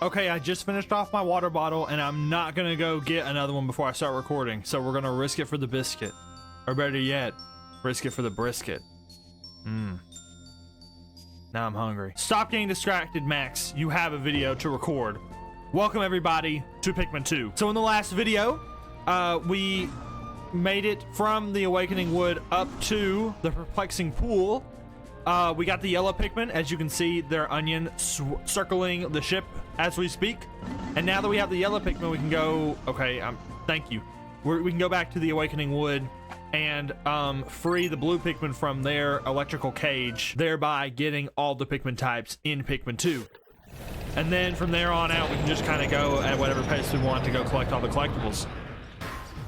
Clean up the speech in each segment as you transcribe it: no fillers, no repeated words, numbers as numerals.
Okay, I just finished off my water bottle, and I'm not gonna go get another one before I start recording. So we're gonna risk it for the biscuit. Or better yet, risk it for the brisket. Now I'm hungry. Stop getting distracted, Max. You have a video to record. Welcome everybody to Pikmin 2. So in the last video, we made it from the Awakening Wood up to the Perplexing Pool. We got the yellow Pikmin. As you can see, their onion circling the ship as we speak. And now that we have the yellow Pikmin, we can go... Okay, thank you. We can go back to the Awakening Wood and free the blue Pikmin from their electrical cage, thereby getting all the Pikmin types in Pikmin 2. And then from there on out, we can just kind of go at whatever pace we want to go collect all the collectibles,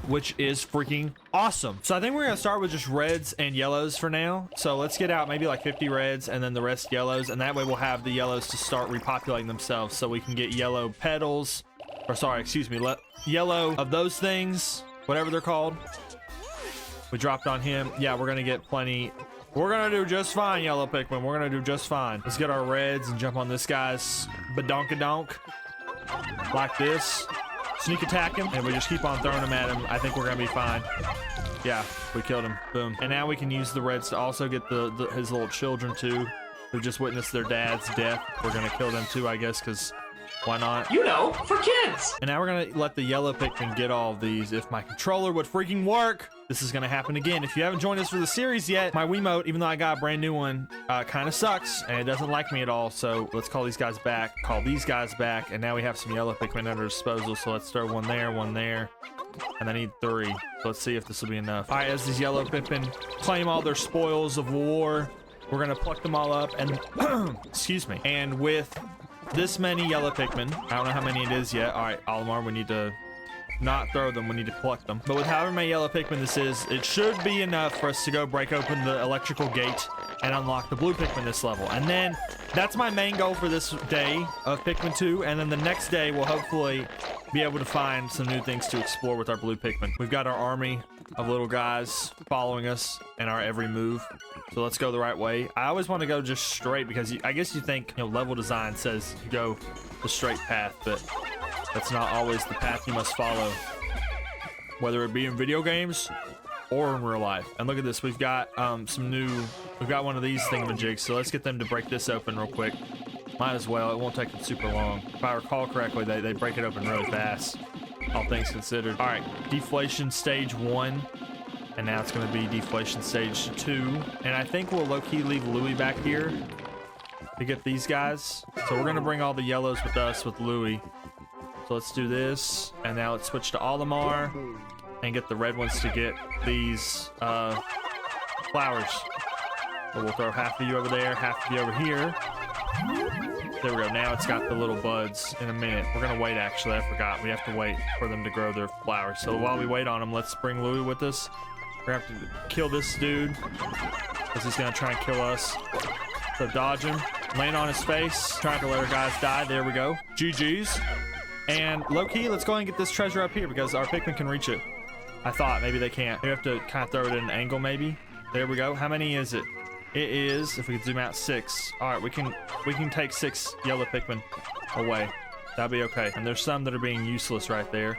which is freaking awesome. So I think we're gonna start with just reds and yellows for now. So let's get out maybe like 50 reds and then the rest yellows, and that way we'll have the yellows to start repopulating themselves, so we can get yellow petals, or sorry, excuse me, yellow of those things, whatever they're called. We dropped on him. Yeah, we're gonna get plenty. We're gonna do just fine, yellow Pikmin. We're gonna do just fine. Let's get our reds and jump on this guy's badonkadonk like this. Sneak attack him, and we just keep on throwing him at him. I think we're gonna be fine. Yeah, we killed him. Boom. And now we can use the reds to also get his little children too, who just witnessed their dad's death. We're gonna kill them too, I guess, because why not? You know, for kids! And now we're gonna let the yellow Pikmin get all of these. If my controller would freaking work, this is gonna happen again. If you haven't joined us for the series yet, my Wiimote, even though I got a brand new one, kind of sucks, and it doesn't like me at all. So let's call these guys back, call these guys back, and now we have some yellow Pikmin under disposal. So let's throw one there, and I need 3. So let's see if this will be enough. All right, as these yellow Pikmin claim all their spoils of war, we're gonna pluck them all up, and excuse me, and with this many yellow Pikmin, I don't know how many it is yet. All right, Olimar, we need to not throw them, we need to pluck them. But with however many yellow Pikmin this is, it should be enough for us to go break open the electrical gate and unlock the blue Pikmin this level. And then that's my main goal for this day of Pikmin 2. And then the next day we'll hopefully be able to find some new things to explore with our blue Pikmin. We've got our army of little guys following us in our every move. So let's go the right way. I always want to go just straight because I guess you think, you know, level design says you go the straight path, but that's not always the path you must follow, whether it be in video games or in real life. And look at this, we've got we've got one of these thingamajigs, so let's get them to break this open real quick. Might as well, it won't take them super long. If I recall correctly, they break it open really fast, all things considered. All right, deflation stage 1. And now it's going to be deflation stage 2. And I think we'll low-key leave Louie back here to get these guys. So we're going to bring all the yellows with us with Louie. So let's do this. And now let's switch to Olimar and get the red ones to get these flowers. So we'll throw half of you over there, half of you over here. There we go. Now it's got the little buds in a minute. We're going to wait, actually. I forgot. We have to wait for them to grow their flowers. So while we wait on them, let's bring Louie with us. We're gonna have to kill this dude because he's gonna try and kill us. So dodge him, land on his face, trying to let our guys die. There we go. GG's. And low-key, let's go ahead and get this treasure up here because our Pikmin can reach it. I thought maybe they can't. We have to kind of throw it at an angle, maybe. There we go. How many is it? It is, if we could zoom out, 6. All right, we can take 6 yellow Pikmin away. That'll be okay. And there's some that are being useless right there,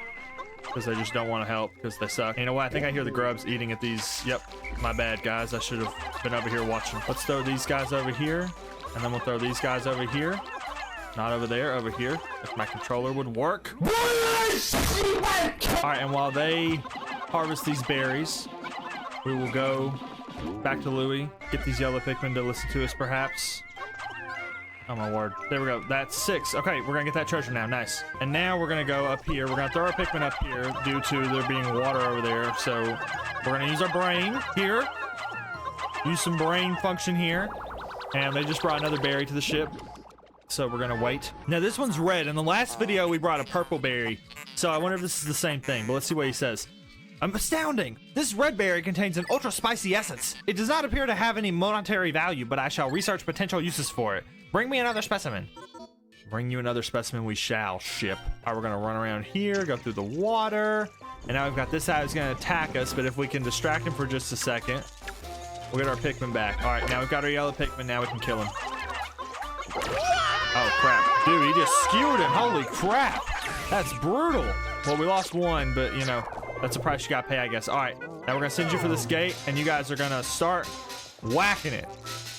because they just don't want to help because they suck. You know what? I think I hear the grubs eating at these. Yep, my bad, guys. I should have been over here watching. Let's throw these guys over here, and then we'll throw these guys over here. Not over there, over here. If my controller would work. All right, and while they harvest these berries, we will go back to Louie, get these yellow Pikmin to listen to us, perhaps. Oh my word. There we go. That's 6. Okay, we're gonna get that treasure now. Nice. And now we're gonna go up here. We're gonna throw our Pikmin up here due to there being water over there. So we're gonna use our brain here. Use some brain function here. And they just brought another berry to the ship. So we're gonna wait. Now this one's red. In the last video, we brought a purple berry. So I wonder if this is the same thing, but let's see what he says. Astounding! This red berry contains an ultra spicy essence. It does not appear to have any monetary value, but I shall research potential uses for it. Bring me another specimen. Bring you another specimen we shall, ship. All right, we're gonna run around here, go through the water. And now we've got this guy who's gonna attack us, but if we can distract him for just a second, we'll get our Pikmin back. All right, now we've got our yellow Pikmin, now we can kill him. Oh, crap. Dude, he just skewered him. Holy crap. That's brutal. Well, we lost one, but, you know, that's the price you got to pay, I guess. All right. Now we're going to send you for this gate, and you guys are going to start whacking it.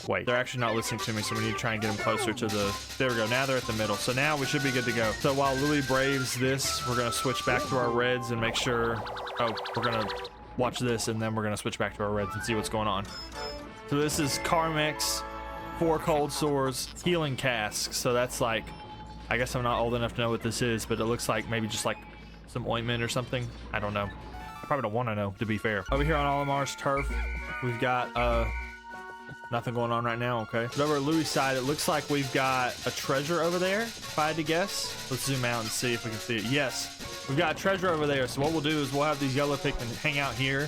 Wait, they're actually not listening to me, so we need to try and get them closer to the... There we go. Now they're at the middle. So now we should be good to go. So while Louis braves this, we're going to switch back to our reds and make sure... Oh, we're going to watch this, and then we're going to switch back to our reds and see what's going on. So this is Carmex, 4 cold sores, healing casks. So that's like... I guess I'm not old enough to know what this is, but it looks like maybe just like some ointment or something. I don't know. I probably don't want to know, to be fair. Over here on Olimar's turf, we've got... Nothing going on right now, okay. But over at Louis' side, it looks like we've got a treasure over there, if I had to guess. Let's zoom out and see if we can see it. Yes, we've got a treasure over there. So what we'll do is we'll have these yellow Pikmin hang out here,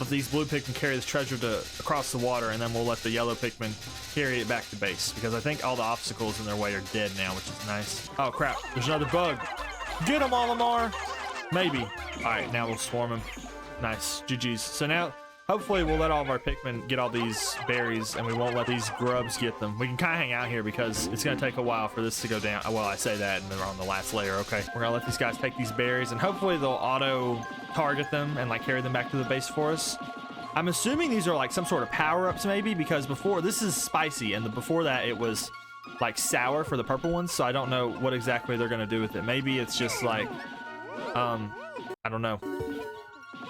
let these blue Pikmin carry this treasure across the water, and then we'll let the yellow Pikmin carry it back to base, because I think all the obstacles in their way are dead now, which is nice. Oh crap, there's another bug. Get him, Olimar. Maybe. All right, now we'll swarm him. Nice, GG's. So now, hopefully we'll let all of our Pikmin get all these berries, and we won't let these grubs get them. We can kind of hang out here because it's going to take a while for this to go down. Well, I say that, and they're on the last layer. Okay, we're going to let these guys take these berries, and hopefully they'll auto target them and like carry them back to the base for us. I'm assuming these are like some sort of power-ups maybe, because before, this is spicy, and before that it was like sour for the purple ones, so I don't know what exactly they're going to do with it. Maybe it's just like, I don't know.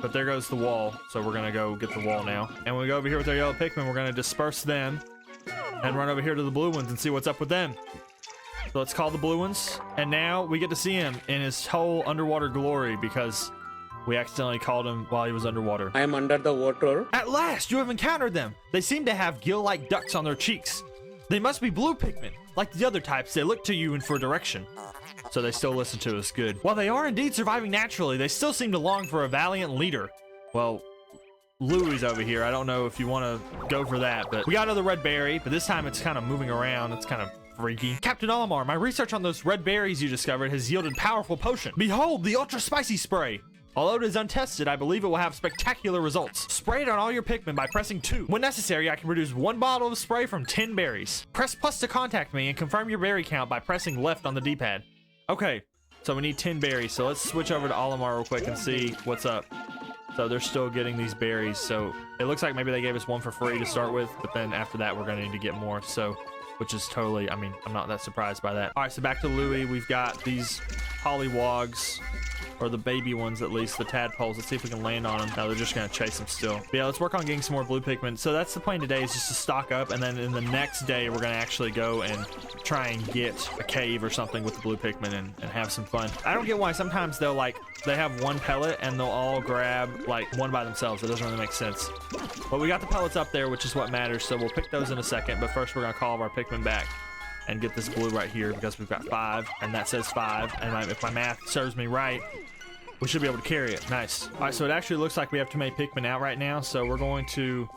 But there goes the wall, so we're gonna go get the wall now. And when we go over here with our yellow Pikmin, we're gonna disperse them and run over here to the blue ones and see what's up with them. So let's call the blue ones, and now we get to see him in his whole underwater glory because we accidentally called him while he was underwater. I am under the water. At last, you have encountered them. They seem to have gill-like ducts on their cheeks. They must be blue Pikmin. Like the other types, they look to you and for direction. So they still listen to us, good. While they are indeed surviving naturally, they still seem to long for a valiant leader. Well, Louis over here, I don't know if you want to go for that, but we got another red berry, but this time it's kind of moving around. It's kind of freaky. Captain Olimar, my research on those red berries you discovered has yielded powerful potion. Behold, the ultra spicy spray. Although it is untested, I believe it will have spectacular results. Spray it on all your Pikmin by pressing 2. When necessary, I can produce 1 bottle of spray from 10 berries. Press plus to contact me and confirm your berry count by pressing left on the D-pad. Okay, so we need 10 berries. So let's switch over to Olimar real quick and see what's up. So they're still getting these berries. So it looks like maybe they gave us 1 for free to start with, but then after that, we're going to need to get more. So, which is totally, I mean, I'm not that surprised by that. All right, so back to Louis. We've got these pollywogs, or the baby ones at least, the tadpoles. Let's see if we can land on them. No, they're just gonna chase them still. But yeah, let's work on getting some more blue Pikmin. So that's the plan today, is just to stock up, and then in the next day we're gonna actually go and try and get a cave or something with the blue Pikmin and have some fun. I don't get why sometimes they'll like, they have 1 pellet and they'll all grab like 1 by themselves. It doesn't really make sense. But we got the pellets up there, which is what matters, so we'll pick those in a second. But first we're gonna call our Pikmin back and get this blue right here because we've got 5, and that says 5, and if my math serves me right, we should be able to carry it. Nice. All right, so it actually looks like we have too many Pikmin out right now, so we're going to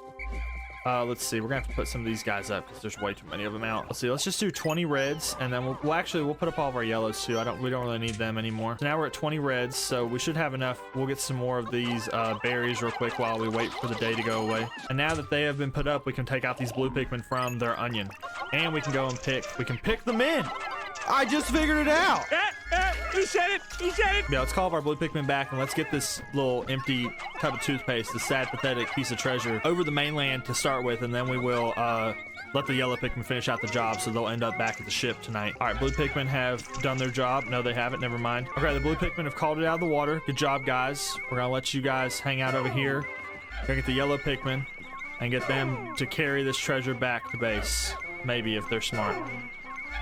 let's see, we're gonna have to put some of these guys up because there's way too many of them out. Let's see, let's just do 20 reds, and then we'll put up all of our yellows too. We don't really need them anymore. So now we're at 20 reds, so we should have enough. We'll get some more of these berries real quick while we wait for the day to go away. And now that they have been put up, we can take out these blue Pikmin from their onion, and we can go and pick them in. I just figured it out. He said it. He said it. Yeah, let's call up our blue Pikmin back, and let's get this little empty tub of toothpaste, the sad, pathetic piece of treasure, over the mainland to start with, and then we will let the yellow Pikmin finish out the job, so they'll end up back at the ship tonight. All right, blue Pikmin have done their job. No, they haven't. Never mind. Okay, the blue Pikmin have called it out of the water. Good job, guys. We're gonna let you guys hang out over here. We're gonna get the yellow Pikmin and get them to carry this treasure back to base. Maybe if they're smart.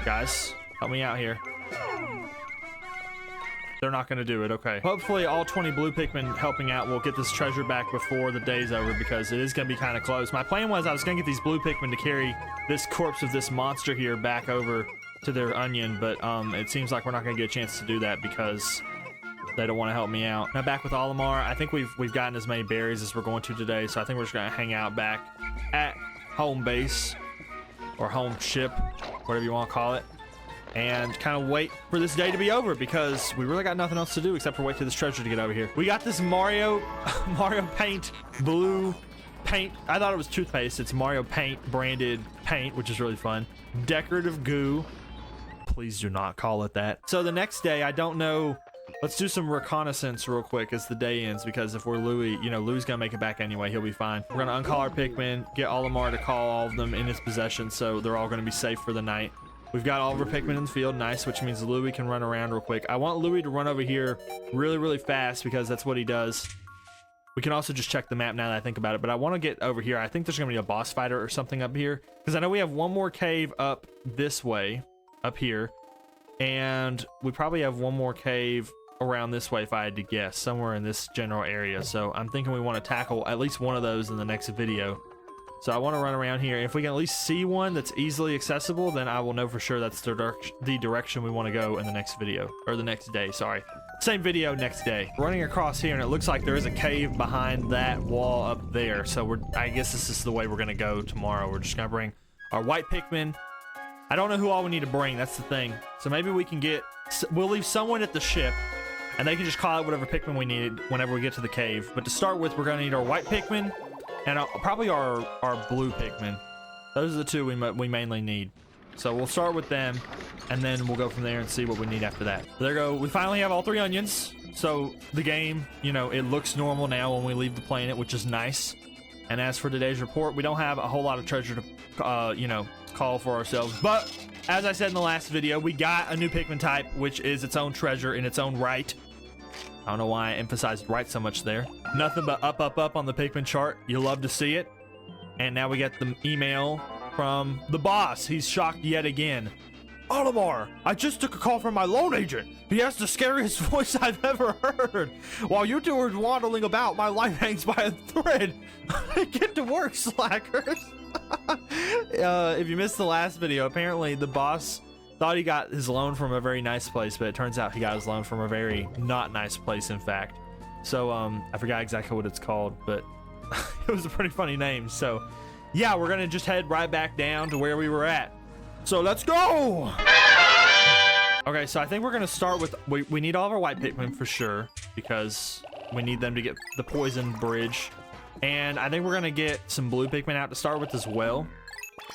Guys, help me out here. They're not going to do it. Okay. Hopefully all 20 blue Pikmin helping out will get this treasure back before the day's over, because it is going to be kind of close. My plan was I was going to get these blue Pikmin to carry this corpse of this monster here back over to their onion, but it seems like we're not going to get a chance to do that because they don't want to help me out. Now back with Olimar, I think we've gotten as many berries as we're going to today, so I think we're just going to hang out back at home base or home ship, whatever you want to call it, and kind of wait for this day to be over because we really got nothing else to do except for wait for this treasure to get over here. We got this Mario Paint blue paint. I thought it was toothpaste. It's Mario Paint branded paint, which is really fun. Decorative goo. Please do not call it that. So the next day, I don't know. Let's do some reconnaissance real quick as the day ends, because if we're Louis, you know, Louis gonna make it back anyway. He'll be fine. We're gonna uncall our Pikmin, get Olimar to call all of them in his possession, so they're all gonna be safe for the night. We've got all of our Pikmin in the field, nice, which means Louis can run around real quick. I want Louis to run over here really, really fast because that's what he does. We can also just check the map now that I think about it, but I want to get over here. I think there's gonna be a boss fighter or something up here, because I know we have one more cave up this way, up here, and we probably have one more cave around this way if I had to guess, somewhere in this general area. So I'm thinking we want to tackle at least one of those in the next video. So I want to run around here. If we can at least see one that's easily accessible, then I will know for sure that's the direction we want to go in the next video, or the next day, sorry. Same video, next day. Running across here, and it looks like there is a cave behind that wall up there. So I guess this is the way we're going to go tomorrow. We're just going to bring our white Pikmin. I don't know who all we need to bring, that's the thing. So maybe we can we'll leave someone at the ship, and they can just call out whatever Pikmin we need whenever we get to the cave. But to start with, we're going to need our white Pikmin, and probably our blue Pikmin. Those are the two we mainly need. So we'll start with them, and then we'll go from there and see what we need after that. There we go. We finally have all 3 onions. So the game, you know, it looks normal now when we leave the planet, which is nice. And as for today's report, we don't have a whole lot of treasure to, you know, call for ourselves. But as I said in the last video, we got a new Pikmin type, which is its own treasure in its own right. I don't know why I emphasized right so much there. Nothing but up, up, up on the Pikmin chart. You love to see it. And now we get the email from the boss. He's shocked yet again. Olimar, I just took a call from my loan agent. He has the scariest voice I've ever heard. While you two are waddling about, my life hangs by a thread. Get to work, slackers. If you missed the last video, apparently the boss thought he got his loan from a very nice place, but it turns out he got his loan from a very not nice place, in fact. So I forgot exactly what it's called, but it was a pretty funny name. So yeah, we're gonna just head right back down to where we were at. So let's go. Okay, so I think we're gonna start with, we need all of our white Pikmin for sure, because we need them to get the poison bridge. And I think we're gonna get some blue Pikmin out to start with as well.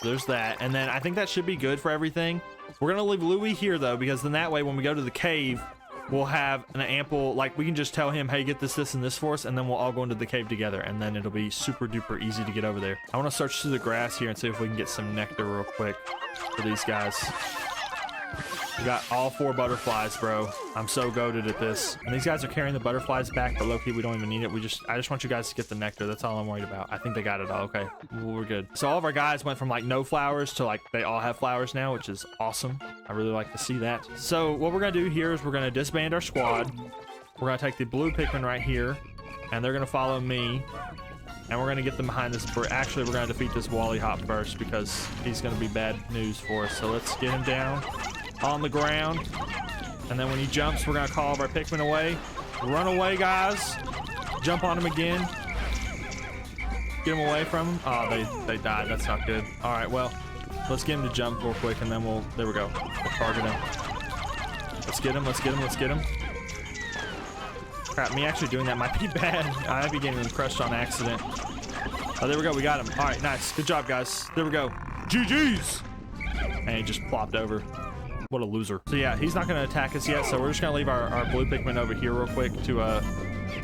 There's that, and then I think that should be good for everything. We're gonna leave Louis here though, because then that way when we go to the cave, we'll have an ample, like, we can just tell him, hey, get this, this, and this for us, and then we'll all go into the cave together, and then it'll be super duper easy to get over there. I want to search through the grass here and see if we can get some nectar real quick for these guys. We got all 4 butterflies, bro. I'm so goated at this. And these guys are carrying the butterflies back, but low-key, we don't even need it. I just want you guys to get the nectar. That's all I'm worried about. I think they got it all. Okay, we're good. So all of our guys went from like no flowers to like they all have flowers now, which is awesome. I really like to see that. So what we're gonna do here is we're gonna disband our squad. We're gonna take the blue Pikmin right here, and they're gonna follow me. And we're gonna get them behind this. Actually, we're gonna defeat this Wally Hop first because he's gonna be bad news for us. So let's get him down on the ground, and then when he jumps, we're gonna call all of our Pikmin away. Run away, guys. Jump on him again. Get him away from him. Oh, they died. That's not good. All right, well, let's get him to jump real quick, and then there we go. We'll target him. Let's get him. Let's get him. Let's get him. Crap, me actually doing that might be bad. I might be getting him crushed on accident. Oh, there we go. We got him. All right, nice. Good job, guys. There we go. GG's. And he just plopped over. What a loser. So yeah, he's not going to attack us yet, so we're just going to leave our blue Pikmin over here real quick to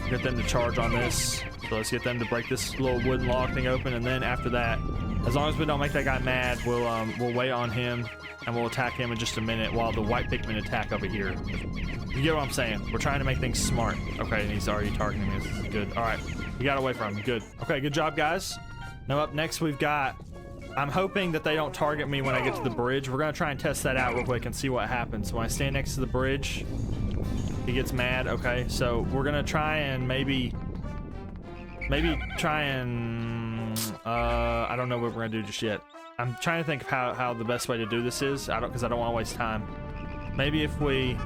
get them to charge on this. So let's get them to break this little wooden log thing open, and then after that, as long as we don't make that guy mad, we'll wait on him, and we'll attack him in just a minute while the white Pikmin attack over here. You get what I'm saying? We're trying to make things smart. Okay, and he's already targeting me. This is good. All right, we got away from him. Good. Okay, good job, guys. Now up next, we've got... I'm hoping that they don't target me when I get to the bridge. We're gonna try and test that out real quick and see what happens. When I stand next to the bridge, he gets mad. Okay, so we're gonna try and maybe try and I don't know what we're gonna do just yet. I'm trying to think of how the best way to do this is. Because I don't want to waste time. Maybe if we...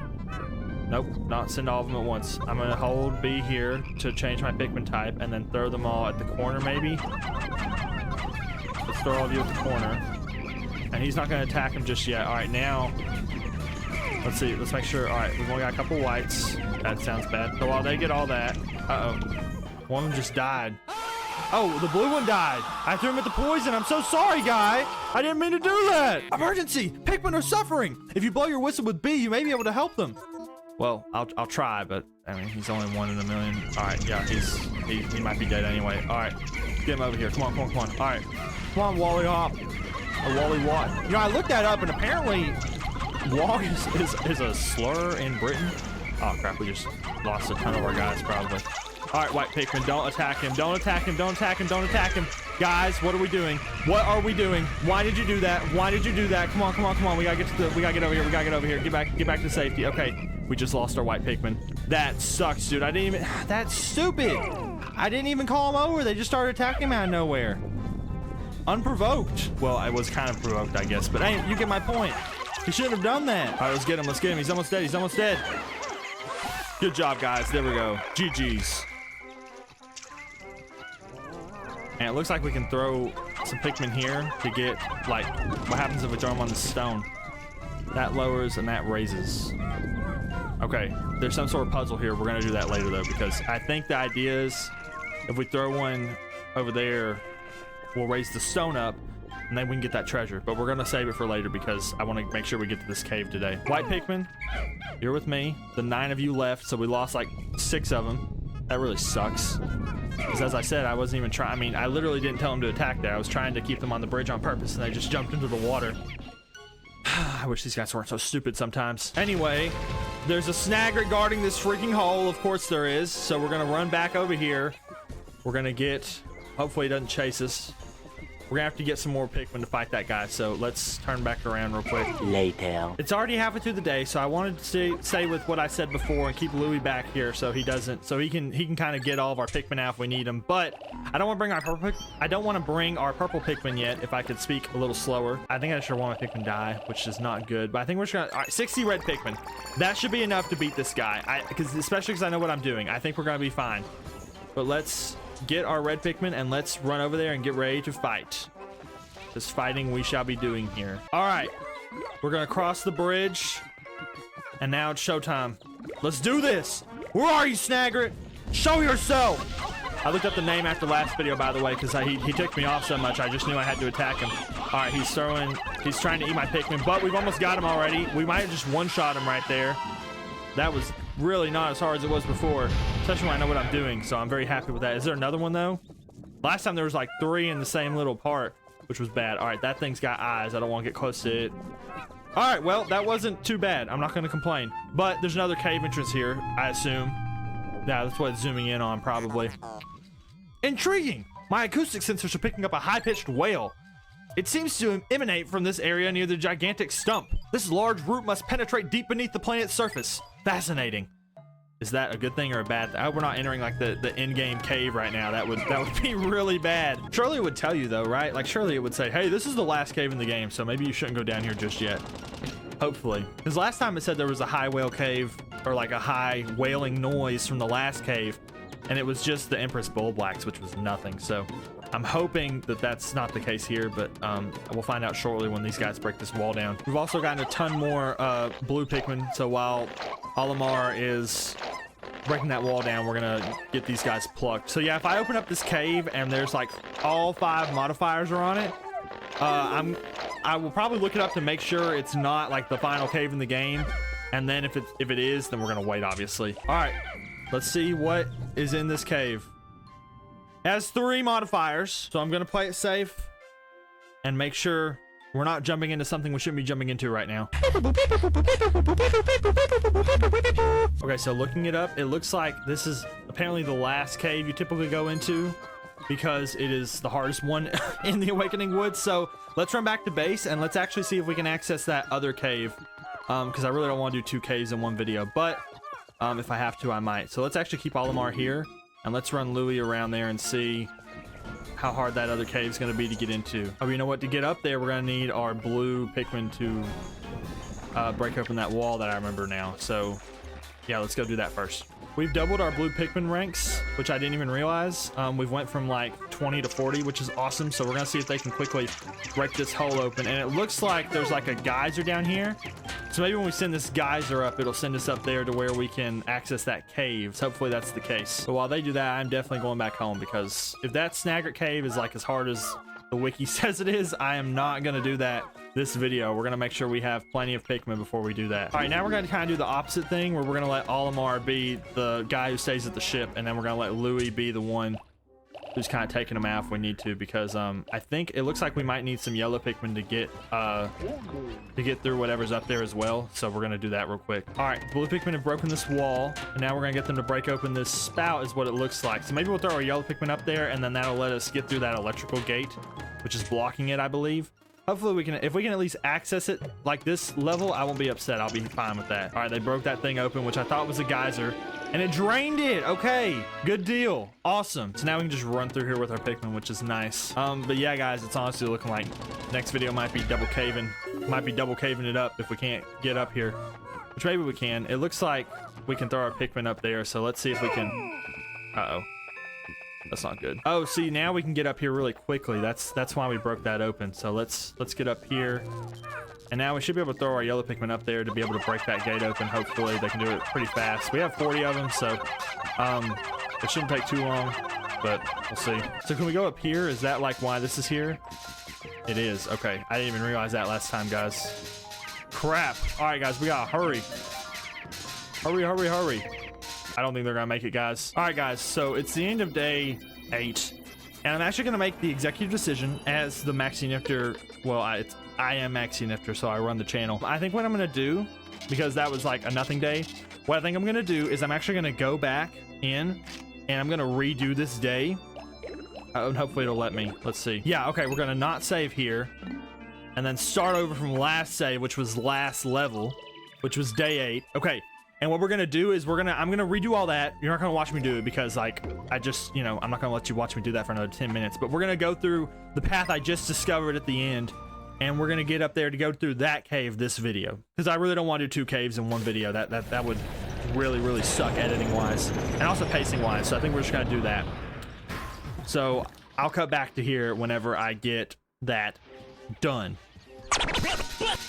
Nope, not send all of them at once. I'm gonna hold B here to change my Pikmin type, and then throw them all at the corner maybe. Let's throw all of you at the corner. And he's not going to attack him just yet. All right, now, let's see. Let's make sure. All right, we've only got a couple whites. That sounds bad. So while they get all that, uh-oh. One of them just died. Oh, the blue one died. I threw him at the poison. I'm so sorry, guy. I didn't mean to do that. Emergency! Pikmin are suffering. If you blow your whistle with B, you may be able to help them. Well, I'll try, but I mean, he's only 1 in a million. All right, yeah, he might be dead anyway. All right, get him over here. Come on. All right, come on, Wally Hop or Wally Watt. You know, I looked that up, and apparently, Wog is a slur in Britain. Oh crap, we just lost a ton of our guys probably. All right, White Pikmin, don't attack him. Don't attack him. Don't attack him. Don't attack him. Guys, what are we doing? What are we doing? Why did you do that? Why did you do that? Come on. We gotta get over here. Get back to safety. Okay, we just lost our White Pikmin. That sucks, dude. That's stupid. I didn't even call him over. They just started attacking him out of nowhere. Unprovoked. Well, I was kind of provoked, I guess, but hey, you get my point. He shouldn't have done that. All right, let's get him. He's almost dead. Good job, guys. There we go. GG's. And it looks like we can throw some Pikmin here to get, like, what happens if we throw them on the stone? That lowers and that raises. Okay, there's some sort of puzzle here. We're gonna do that later though, because I think the idea is if we throw one over there, we'll raise the stone up and then we can get that treasure. But we're gonna save it for later because I want to make sure we get to this cave today. White Pikmin, you're with me. The 9 of you left, so we lost like 6 of them. That really sucks. Because as I said, I wasn't even trying. I mean, I literally didn't tell them to attack there. I was trying to keep them on the bridge on purpose, and they just jumped into the water. I wish these guys weren't so stupid sometimes. Anyway, there's a Snagret guarding this freaking hole. Of course there is. So we're going to run back over here. We're going to get... Hopefully he doesn't chase us. We're gonna have to get some more Pikmin to fight that guy, so let's turn back around real quick. Later. It's already halfway through the day, so I wanted to stay with what I said before and keep Louie back here so he doesn't, so he can kind of get all of our Pikmin out if we need them. But I don't want to bring our purple Pikmin yet. If I could speak a little slower, I think I should want my Pikmin die, which is not good. But I think we're just gonna. All right, 60 red Pikmin. That should be enough to beat this guy. Especially because I know what I'm doing. I think we're gonna be fine. But let's get our red Pikmin and let's run over there and get ready to fight. This fighting we shall be doing here. All right, we're gonna cross the bridge, and now it's showtime. Let's do this. Where are you, Snagret? Show yourself. I looked up the name after last video, by the way, because he ticked me off so much. I just knew I had to attack him. All right, he's trying to eat my Pikmin, but we've almost got him already. We might have just one-shot him right there. That was really not as hard as it was before, especially when I know what I'm doing, so I'm very happy with that. Is there another one, though? Last time there was like 3 in the same little part, which was bad. All right, that thing's got eyes. I don't want to get close to it. All right, well, that wasn't too bad. I'm not going to complain. But there's another cave entrance here, I assume. Yeah, that's what it's zooming in on, probably. Intriguing! My acoustic sensors are picking up a high-pitched wail. It seems to emanate from this area near the gigantic stump. This large root must penetrate deep beneath the planet's surface. Fascinating. Is that a good thing or a bad thing? I hope we're not entering like the in-game cave right now. That would be really bad. Surely it would tell you though, right? Like surely it would say, hey, this is the last cave in the game, so maybe you shouldn't go down here just yet. Hopefully. Because last time it said there was a high whale cave or like a high wailing noise from the last cave, and it was just the Empress Bulblax, which was nothing. So I'm hoping that that's not the case here, but we'll find out shortly when these guys break this wall down. We've also gotten a ton more blue Pikmin, so while Olimar is breaking that wall down, we're gonna get these guys plucked. So yeah, if I open up this cave and there's like all 5 modifiers are on it, I will probably look it up to make sure it's not like the final cave in the game, and then if it is, then we're gonna wait, obviously. All right, let's see what is in this cave. It has 3 modifiers, so I'm gonna play it safe and make sure we're not jumping into something we shouldn't be jumping into right now. Okay, so looking it up, it looks like this is apparently the last cave you typically go into because it is the hardest one in the Awakening Woods. So let's run back to base and let's actually see if we can access that other cave, because I really don't want to do 2 caves in one video, but if I have to, I might. So let's actually keep Olimar here and let's run Louie around there and see how hard that other cave is going to be to get into. Oh, you know what? To get up there, we're going to need our blue Pikmin to break open that wall that I remember now. So Yeah, let's go do that first. We've doubled our blue Pikmin ranks, which I didn't even realize. We've went from like 20 to 40, which is awesome. So we're gonna see if they can quickly break this hole open. And it looks like there's like a geyser down here. So maybe when we send this geyser up, it'll send us up there to where we can access that cave. So hopefully that's the case. But while they do that, I'm definitely going back home, because if that Snagget cave is like as hard as the wiki says it is, I am not gonna do that this video. We're gonna make sure we have plenty of Pikmin before we do that. All right, now we're gonna kind of do the opposite thing, where we're gonna let Olimar be the guy who stays at the ship, and then we're gonna let Louie be the one who's kind of taking him out if we need to, because I think it looks like we might need some yellow Pikmin to get through whatever's up there as well. So we're gonna do that real quick. All right, blue Pikmin have broken this wall, and now we're gonna get them to break open this spout, is what it looks like. So maybe we'll throw our yellow Pikmin up there, and then that'll let us get through that electrical gate, which is blocking it, I believe. Hopefully we can, if we can at least access it like this level, I won't be upset. I'll be fine with that. All right, they broke that thing open, which I thought was a geyser, and it drained it. Okay, good deal. Awesome. So now we can just run through here with our Pikmin, which is nice. But yeah, guys, it's honestly looking like next video might be double caving it up if we can't get up here, which maybe we can. It looks like we can throw our Pikmin up there. So let's see if we can. Uh-oh. That's not good. Oh, see, now we can get up here really quickly. That's why we broke that open. So let's get up here, and now we should be able to throw our yellow Pikmin up there to be able to break that gate open. Hopefully they can do it pretty fast. We have 40 of them, so it shouldn't take too long, but we'll see. So can we go up here? Is that like why this is here? It is. Okay, I didn't even realize that last time, guys. Crap. All right, guys, we gotta hurry. Hurry. I don't think they're gonna make it, guys. All right, guys, so it's the end of day 8, and I'm actually gonna make the executive decision as the Maxi Nifter. Well, I am Maxi Nifter, so I run the channel. I think what I'm gonna do, because that was like a nothing day, what I think I'm gonna do is I'm actually gonna go back in, and I'm gonna redo this day. And hopefully it'll let me. Let's see. Yeah, okay, we're gonna not save here, and then start over from last save, which was last level, which was day 8. Okay. And what we're gonna do is I'm gonna redo all that. You're not gonna watch me do it, because like I just, you know, I'm not gonna let you watch me do that for another 10 minutes. But we're gonna go through the path I just discovered at the end, and we're gonna get up there to go through that cave this video, because I really don't want to do 2 caves in one video. That would really suck editing wise, and also pacing wise. So I think we're just gonna do that. So I'll cut back to here whenever I get that done.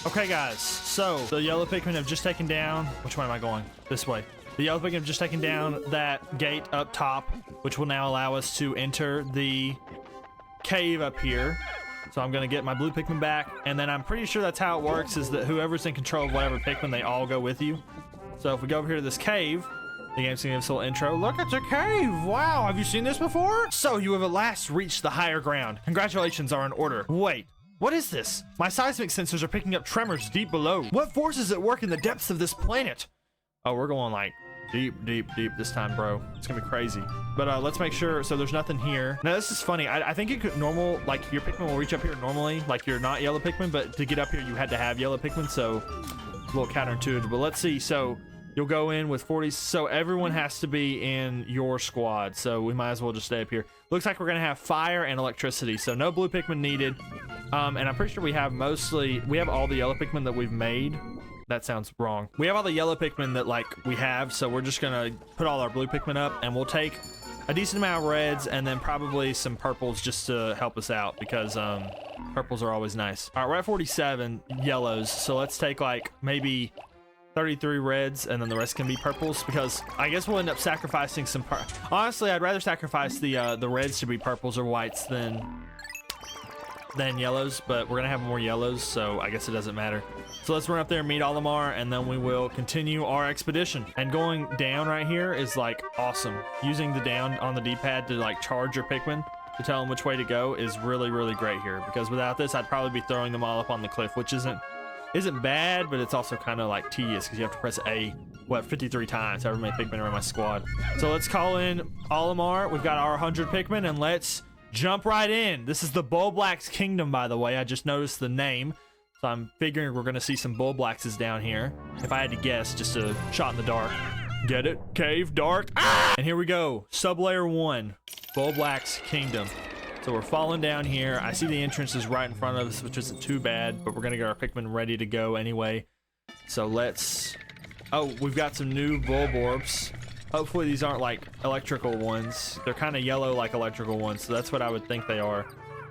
Okay, guys, so the yellow Pikmin have just taken down, which way am I going? This way. The yellow Pikmin have just taken down that gate up top, which will now allow us to enter the cave up here. So I'm gonna get my blue Pikmin back, and then I'm pretty sure that's how it works, is that whoever's in control of whatever Pikmin, they all go with you. So if we go over here to this cave, the game's gonna give us a little intro. Look, it's a cave! Wow, have you seen this before? So you have at last reached the higher ground. Congratulations are in order. Wait. What is this? My seismic sensors are picking up tremors deep below. What forces at work in the depths of this planet? Oh, we're going like deep this time, bro. It's gonna be crazy. But let's make sure. So there's nothing here. Now this is funny. I think you could like your Pikmin will reach up here normally, like you're not yellow Pikmin, but to get up here you had to have yellow Pikmin, so a little counterintuitive. But let's see. So you'll go in with 40. So everyone has to be in your squad. So we might as well just stay up here. Looks like we're gonna have fire and electricity. So no blue Pikmin needed. And I'm pretty sure we have all the yellow Pikmin that we've made. That sounds wrong. We have all the yellow Pikmin that like we have, so we're just gonna put all our blue Pikmin up, and we'll take a decent amount of reds and then probably some purples just to help us out, because purples are always nice. All right, we're at 47 yellows, so let's take like maybe 33 reds, and then the rest can be purples, because I guess we'll end up sacrificing some honestly, I'd rather sacrifice the reds to be purples or whites than yellows, but we're gonna have more yellows, so I guess it doesn't matter. So let's run up there and meet Olimar, and then we will continue our expedition. And going down right here is like awesome. Using the down on the D-pad to like charge your Pikmin to tell them which way to go is really great here, because without this I'd probably be throwing them all up on the cliff, which isn't bad, but it's also kind of like tedious because you have to press A 53 times, however many Pikmin are in my squad. So let's call in Olimar. We've got our 100 Pikmin, and let's jump right in. This is the Bulblax Kingdom, by the way. I just noticed the name, so I'm figuring we're gonna see some Bulblaxes down here. If I had to guess, just a shot in the dark. Get it? Cave, dark. Ah! And here we go. Sublayer 1, Bulblax Kingdom. So we're falling down here. I see the entrance is right in front of us, which isn't too bad, but we're gonna get our Pikmin ready to go anyway. So let's Oh, we've got some new Bulborbs. Hopefully these aren't like electrical ones. They're kind of yellow like electrical ones, so that's what I would think they are.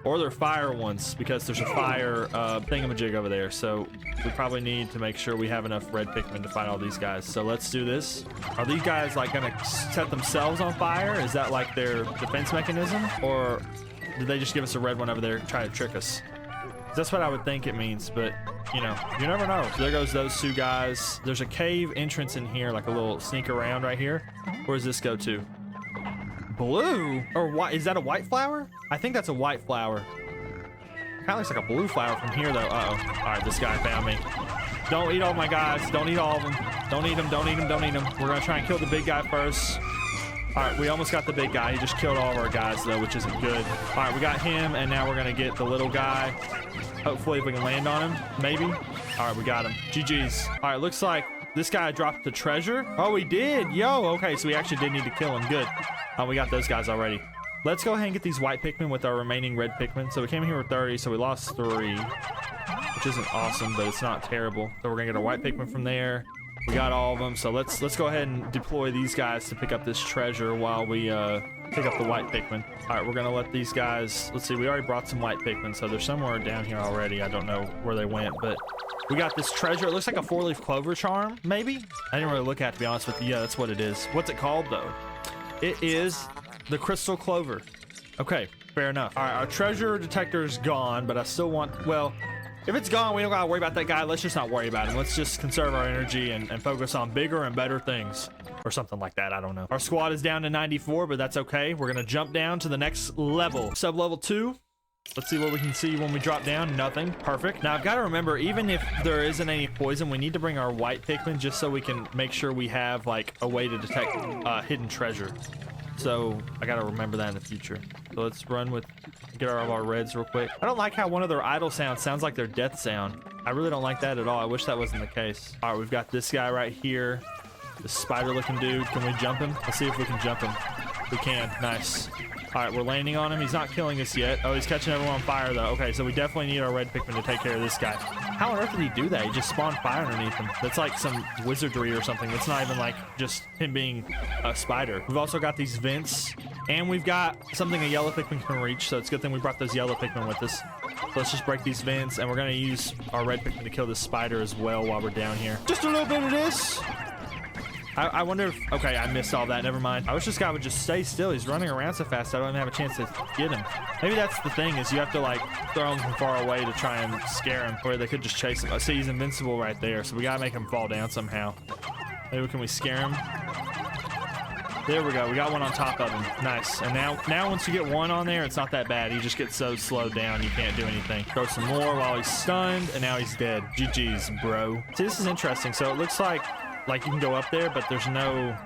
Or they're fire ones, because there's a fire thingamajig over there. So we probably need to make sure we have enough red Pikmin to fight all these guys. So let's do this. Are these guys like gonna set themselves on fire? Is that like their defense mechanism? Or did they just give us a red one over there to try to trick us? That's what I would think it means, but you know, you never know. So there goes those two guys. There's a cave entrance in here, like a little sneak around right here. Where does this go to? Blue? Or white? Is that a white flower? I think that's a white flower. Kind of looks like a blue flower from here, though. Uh-oh. All right, this guy found me. Don't eat all my guys. Don't eat all of them. Don't eat them. Don't eat them. Don't eat them. We're going to try and kill the big guy first. All right, we almost got the big guy. He just killed all of our guys, though, which isn't good. All right, we got him, and now we're going to get the little guy. Hopefully, if we can land on him. Maybe. All right, we got him. GG's. All right, looks like this guy dropped the treasure. Oh, he did. Yo, okay, so we actually did need to kill him. Good. Oh, we got those guys already. Let's go ahead and get these white Pikmin with our remaining red Pikmin. So we came here with 30, so we lost 3, which isn't awesome, but it's not terrible. So we're gonna get a white Pikmin from there. We got all of them, so let's go ahead and deploy these guys to pick up this treasure while we pick up the white Pikmin. All right, we're gonna let these guys. Let's see, we already brought some white Pikmin, so they're somewhere down here already. I don't know where they went, but we got this treasure. It looks like a 4-leaf clover charm, maybe. I didn't really look at it, to be honest with you. Yeah, that's what it is. What's it called though? It is the crystal clover. Okay, fair enough. All right, our treasure detector is gone, but I still want, well, if it's gone, we don't gotta worry about that guy. Let's just not worry about him. Let's just conserve our energy and focus on bigger and better things, or something like that. I don't know. Our squad is down to 94, but that's okay. We're gonna jump down to the next level. Sub-level 2. Let's see what we can see when we drop down. Nothing. Perfect. Now I've got to remember, even if there isn't any poison, we need to bring our white Pikmin just so we can make sure we have like a way to detect hidden treasure. So I got to remember that in the future. So let's run with, get all of our reds real quick. I don't like how one of their idle sounds sounds like their death sound. I really don't like that at all. I wish that wasn't the case. All right, we've got this guy right here. The spider looking dude. Can we jump him? Let's see if we can jump him. We can. Nice. All right, we're landing on him. He's not killing us yet. Oh, he's catching everyone on fire, though. Okay, so we definitely need our red Pikmin to take care of this guy. How on earth did he do that? He just spawned fire underneath him. That's like some wizardry or something. It's not even like just him being a spider. We've also got these vents, and we've got something a yellow Pikmin can reach, so it's a good thing we brought those yellow Pikmin with us. So let's just break these vents, and we're going to use our red Pikmin to kill this spider as well while we're down here. Just a little bit of this. I wonder if, okay, I missed all that. Never mind. I wish this guy would just stay still. He's running around so fast I don't even have a chance to get him. Maybe that's the thing, is you have to like throw him from far away to try and scare him, or they could just chase him. Oh, see, he's invincible right there, so we gotta make him fall down somehow. Maybe can we scare him? There we go. We got one on top of him. Nice. And now once you get one on there, it's not that bad. He just gets so slowed down you can't do anything. Throw some more while he's stunned, and now he's dead. GG's, bro. See, this is interesting. So it looks like you can go up there, but there's no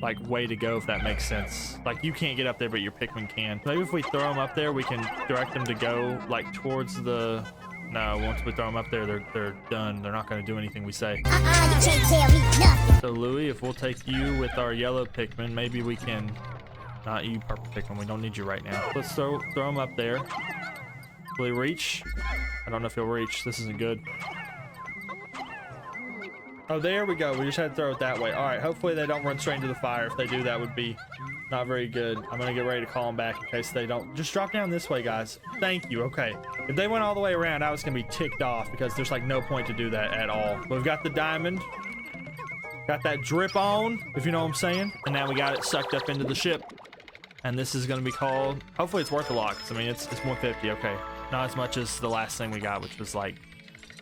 like way to go, if that makes sense. Like you can't get up there, but your Pikmin can. Maybe if we throw them up there, we can direct them to go like towards the, no, once we throw them up there, they're done. They're not going to do anything we say. You can't tell me nothing. So Louie, if we'll take you with our yellow Pikmin, maybe we can, not you purple Pikmin, we don't need you right now. Let's throw them up there. Will he reach? I don't know if he'll reach. This isn't good. Oh, there we go. We just had to throw it that way. All right, hopefully they don't run straight into the fire. If they do, that would be not very good. I'm gonna get ready to call them back in case they don't. Just drop down this way, guys. Thank you. Okay, if they went all the way around, I was gonna be ticked off because there's like no point to do that at all. But we've got the diamond, got that drip on, if you know what I'm saying, and now we got it sucked up into the ship. And this is gonna be called, hopefully it's worth a lot, 'cause I mean it's 150. Okay, not as much as the last thing we got, which was like,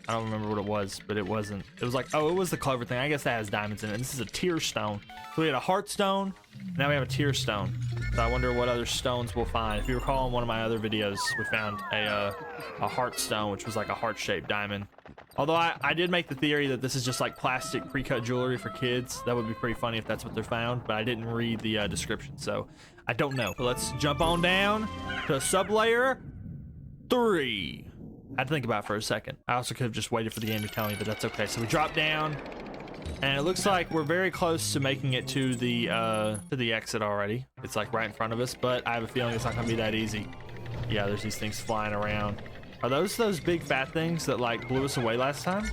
I don't remember what it was, but it wasn't. It was like, oh, it was the clover thing. I guess that has diamonds in it. And this is a tear stone. So we had a heart stone. Now we have a tear stone. So I wonder what other stones we'll find. If you recall in one of my other videos, we found a heart stone, which was like a heart-shaped diamond. Although I did make the theory that this is just like plastic pre-cut jewelry for kids. That would be pretty funny if that's what they're found, but I didn't read the description, so I don't know. But let's jump on down to sub-layer 3. I had to think about it for a second. I also could have just waited for the game to tell me, but that's okay. So we drop down, and it looks like we're very close to making it to the exit already. It's like right in front of us, but I have a feeling it's not gonna be that easy. Yeah, there's these things flying around. Are those big fat things that like blew us away last time?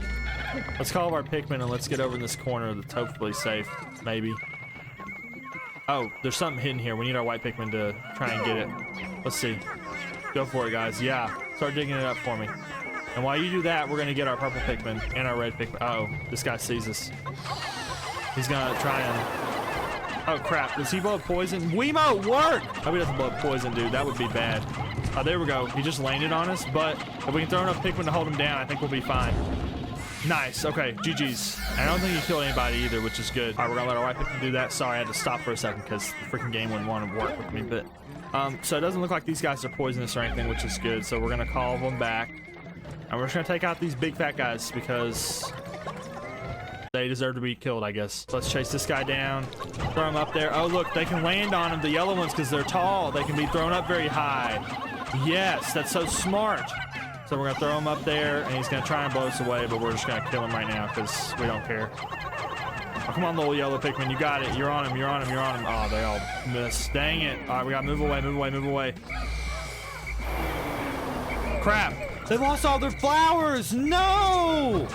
Let's call up our Pikmin and let's get over in this corner that's hopefully safe. Maybe. Oh, there's something hidden here. We need our white Pikmin to try and get it. Let's see. Go for it, guys. Yeah. Start digging it up for me. And while you do that, we're gonna get our purple Pikmin and our red Pikmin. Uh-oh, this guy sees us. He's gonna try and... Oh crap, does he blow up poison? Wiimote, work! Hope he doesn't blow up poison, dude. That would be bad. Oh, there we go. He just landed on us, but if we can throw enough Pikmin to hold him down, I think we'll be fine. Nice, okay, GG's. I don't think he killed anybody either, which is good. All right, we're gonna let our white Pikmin do that. Sorry, I had to stop for a second because the freaking game wouldn't want to work with me, but... so it doesn't look like these guys are poisonous or anything, which is good. So we're gonna call them back. And we're just gonna take out these big fat guys because they deserve to be killed, I guess. So let's chase this guy down, throw him up there. Oh, look, they can land on him, the yellow ones, because they're tall. They can be thrown up very high. Yes, that's so smart. So we're gonna throw him up there, and he's gonna try and blow us away, but we're just gonna kill him right now because we don't care. Oh, come on, little yellow Pikmin, you got it. You're on him, you're on him, you're on him. Oh, they all missed. Dang it. All right, we gotta move away, move away, move away. Crap. They lost all their flowers. No!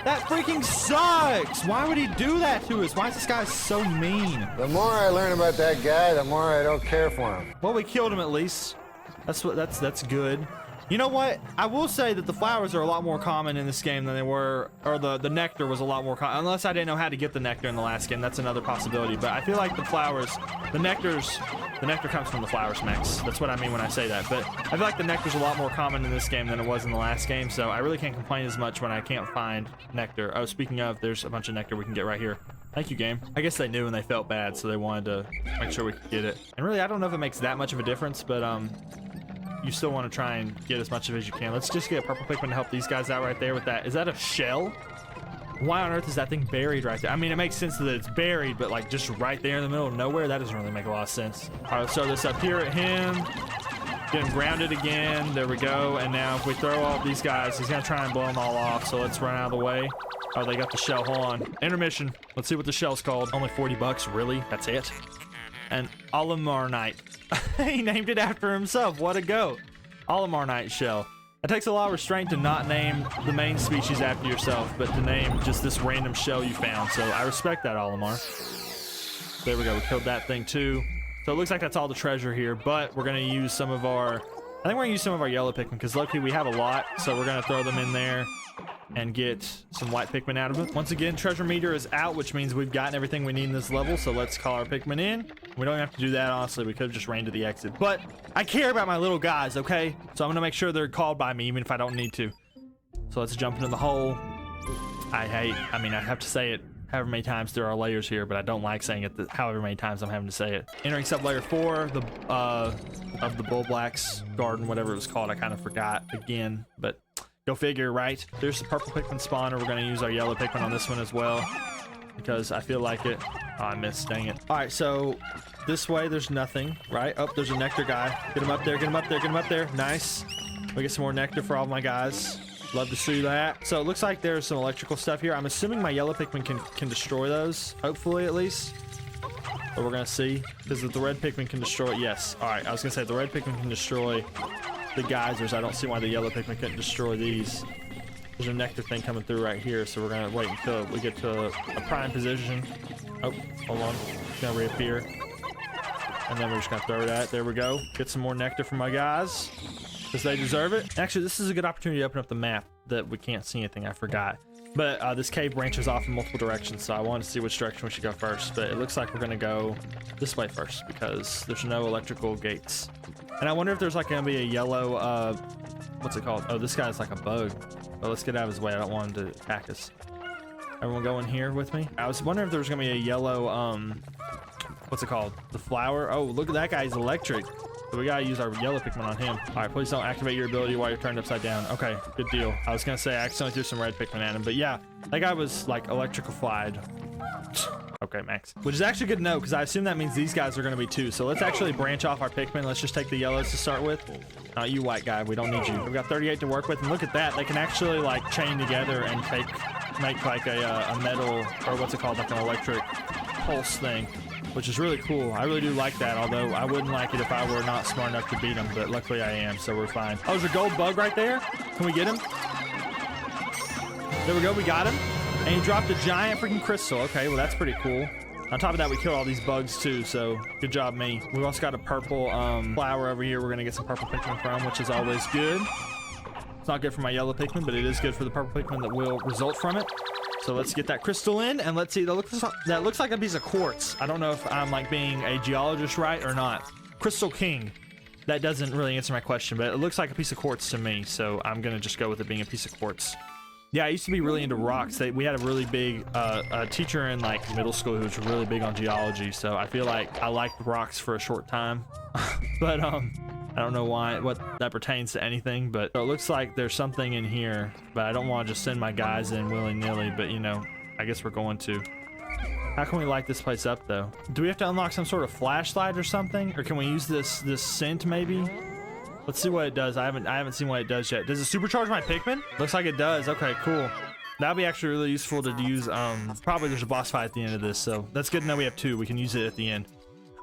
That freaking sucks. Why would he do that to us? Why is this guy so mean? The more I learn about that guy, the more I don't care for him. Well, we killed him at least. That's good. You know what? I will say that the flowers are a lot more common in this game than they were, or the nectar was a lot more common. Unless I didn't know how to get the nectar in the last game, that's another possibility. But I feel like the flowers, the nectar comes from the flowers, Max. That's what I mean when I say that. But I feel like the nectar's a lot more common in this game than it was in the last game, so I really can't complain as much when I can't find nectar. Oh, speaking of, there's a bunch of nectar we can get right here. Thank you, game. I guess they knew and they felt bad, so they wanted to make sure we could get it. And really, I don't know if it makes that much of a difference, but you still want to try and get as much of it as you can. Let's just get a purple Pikmin to help these guys out right there with that. Is that a shell? Why on earth is that thing buried right there? I mean, it makes sense that it's buried, but like just right there in the middle of nowhere, that doesn't really make a lot of sense. All right, let's throw this up here at him. Get him grounded again. There we go. And now if we throw all these guys, he's gonna try and blow them all off. So let's run out of the way. Oh, they got the shell. Hold on. Intermission. Let's see what the shell's called. Only 40 bucks, really? That's it? And Alamarnite. He named it after himself. What a go. Alamarnite shell. It takes a lot of restraint to not name the main species after yourself, but to name just this random shell you found. So I respect that, Olimar. There we go. We killed that thing too. So it looks like that's all the treasure here, but we're going to use some of our... I think we're going to use some of our yellow Pikmin because luckily we have a lot. So we're going to throw them in there and get some white Pikmin out of it. Once again, treasure meter is out, which means we've gotten everything we need in this level. So let's call our Pikmin in. We don't have to do that, honestly. We could have just ran to the exit. But I care about my little guys, okay? So I'm going to make sure they're called by me, even if I don't need to. So let's jump into the hole. I have to say it however many times through our layers here, but I don't like saying it however many times I'm having to say it. Entering sub-layer 4 of the Bulblax garden, whatever it was called. I kind of forgot again, but... Go figure, right? There's the purple Pikmin spawner. We're going to use our yellow Pikmin on this one as well because I feel like it. Oh, I missed. Dang it. All right, so this way there's nothing, right? Oh, there's a nectar guy. Get him up there, get him up there, get him up there. Nice. We get some more nectar for all my guys. Love to see that. So it looks like there's some electrical stuff here. I'm assuming my yellow Pikmin can destroy those, hopefully at least. But we're going to see because the red Pikmin can destroy. Yes. All right, I was going to say the red Pikmin can destroy the geysers. I don't see why the yellow Pikmin couldn't destroy these. There's a nectar thing coming through right here, so we're gonna wait until we get to a prime position. Oh, hold on. It's gonna reappear. And then we're just gonna throw it at it. There we go. Get some more nectar from my guys because they deserve it. Actually, this is a good opportunity to open up the map that we can't see anything. I forgot. But this cave branches off in multiple directions, so I wanted to see which direction we should go first. But it looks like we're gonna go this way first because there's no electrical gates. And I wonder if there's like gonna be a yellow, what's it called? Oh, this guy's like a bug. But let's get out of his way. I don't want him to attack us. Everyone go in here with me. I was wondering if there was gonna be a yellow, what's it called? The flower. Oh, look at that guy. He's electric. So we gotta use our yellow Pikmin on him. All right, please don't activate your ability while you're turned upside down. Okay, good deal. I was gonna say I accidentally threw some red Pikmin at him, but yeah, that guy was like electrified. Okay, Max. Which is actually good to know because I assume that means these guys are going to be too. So let's actually branch off our Pikmin. Let's just take the yellows to start with. You white guy, we don't need you. We've got 38 to work with, and look at that. They can actually like chain together and make like a metal, or what's it called, like an electric pulse thing, which is really cool. I really do like that, although I wouldn't like it if I were not smart enough to beat them, but luckily I am, so we're fine. Oh, there's a gold bug right there. Can we get him? There we go, we got him. And he dropped a giant freaking crystal. Okay, well that's pretty cool. On top of that, we killed all these bugs too, so good job, me. We've also got a purple flower over here we're gonna get some purple Pikmin from, which is always good. It's not good for my yellow Pikmin, but it is good for the purple Pikmin that will result from it. So let's get that crystal in, and let's see. That looks like a piece of quartz. I don't know if I'm like being a geologist right or not. Crystal King. That doesn't really answer my question, but it looks like a piece of quartz to me, so I'm gonna just go with it being a piece of quartz. Yeah, I used to be really into rocks. We had a really big teacher in like middle school who was really big on geology, so I feel like I liked rocks for a short time. But I don't know what that pertains to anything, but it looks like there's something in here, but I don't want to just send my guys in willy-nilly, but you know, I guess we're going to. How can we light this place up though? Do we have to unlock some sort of flashlight or something? Or can we use this scent maybe? Let's see what it does. I haven't seen what it does yet. Does it supercharge my Pikmin? Looks like it does. Okay, cool. That'd be actually really useful to use. Probably there's a boss fight at the end of this, so that's good to know we have two. We can use it at the end.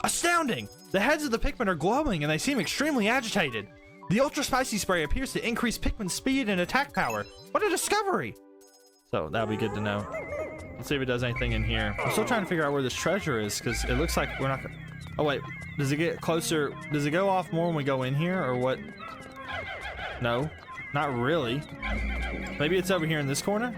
Astounding! The heads of the Pikmin are glowing and they seem extremely agitated. The ultra spicy spray appears to increase Pikmin's speed and attack power. What a discovery! So that'll be good to know. Let's see if it does anything in here. I'm still trying to figure out where this treasure is because it looks like we're not gonna... Oh wait, does it get closer? Does it go off more when we go in here or what? No, not really. Maybe it's over here in this corner?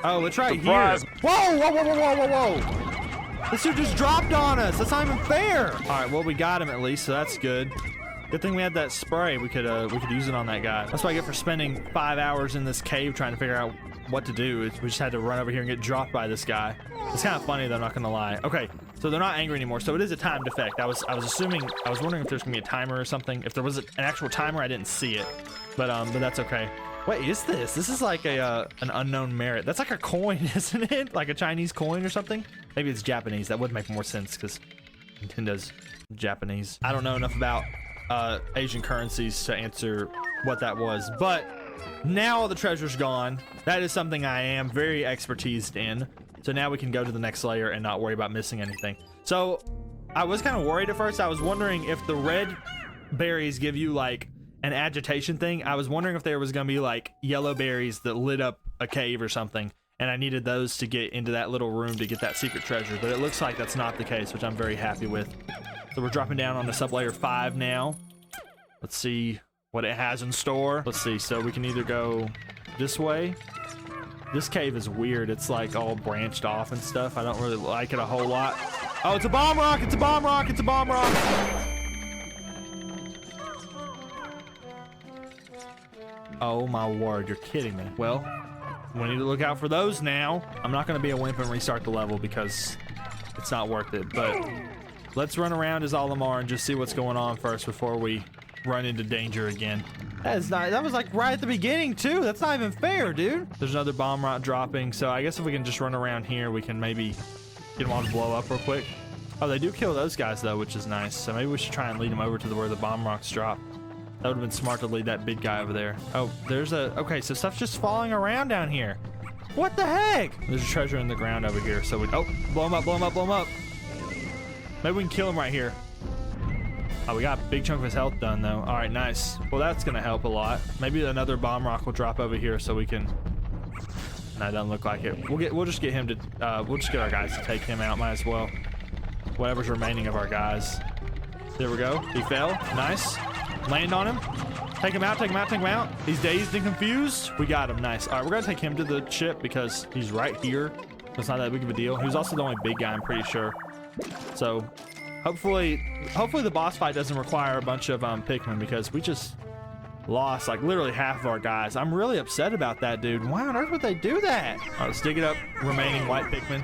Oh, it's right here. Whoa, whoa, whoa, whoa, whoa, whoa, whoa. This dude just dropped on us. That's not even fair. All right, well, we got him at least, so that's good. Good thing we had that spray. We could use it on that guy. That's what I get for spending 5 hours in this cave trying to figure out what to do. We just had to run over here and get dropped by this guy. It's kind of funny though, I'm not gonna lie. Okay, so they're not angry anymore. So it is a timed effect. I was wondering if there's gonna be a timer or something. If there was an actual timer, I didn't see it. But that's okay. What is this? This is like an unknown merit. That's like a coin, isn't it? Like a Chinese coin or something? Maybe it's Japanese. That would make more sense because Nintendo's Japanese. I don't know enough about Asian currencies to answer what that was, but now all the treasure's gone. That is something I am very expertised in. So now we can go to the next layer and not worry about missing anything. So I was kind of worried at first. I was wondering if the red berries give you like an agitation thing. I was wondering if there was gonna be like yellow berries that lit up a cave or something, and I needed those to get into that little room to get that secret treasure, but it looks like that's not the case, which I'm very happy with. So we're dropping down on the sublayer 5 now. Let's see what it has in store. Let's see, so we can either go this way. This cave is weird. It's like all branched off and stuff. I don't really like it a whole lot. Oh, it's a bomb rock! It's a bomb rock! It's a bomb rock! Oh my word, you're kidding me. Well, we need to look out for those now. I'm not gonna be a wimp and restart the level because it's not worth it, but let's run around as Olimar and just see what's going on first before we run into danger again. That was like right at the beginning too. That's not even fair, dude. There's another bomb rock dropping, so I guess if we can just run around here, we can maybe get them all to blow up real quick. Oh, they do kill those guys though, which is nice. So maybe we should try and lead them over to where the bomb rocks drop. That would have been smart to lead that big guy over there. Oh, there's okay, so stuff's just falling around down here. What the heck? There's a treasure in the ground over here. So oh, blow him up, blow him up, blow him up. Maybe we can kill him right here. Oh, we got a big chunk of his health done though. All right, nice. Well, that's gonna help a lot. Maybe another bomb rock will drop over here so we can. That doesn't look like it. We'll just get him to. We'll just get our guys to take him out. Might as well. Whatever's remaining of our guys. There we go. He fell. Nice. Land on him. Take him out. Take him out. Take him out. He's dazed and confused. We got him. Nice. All right, we're gonna take him to the ship because he's right here. So it's not that big of a deal. He was also the only big guy, I'm pretty sure. So. Hopefully the boss fight doesn't require a bunch of Pikmin because we just lost like literally half of our guys. I'm really upset about that, dude. Why on earth would they do that? All right, let's dig it up. Remaining white Pikmin.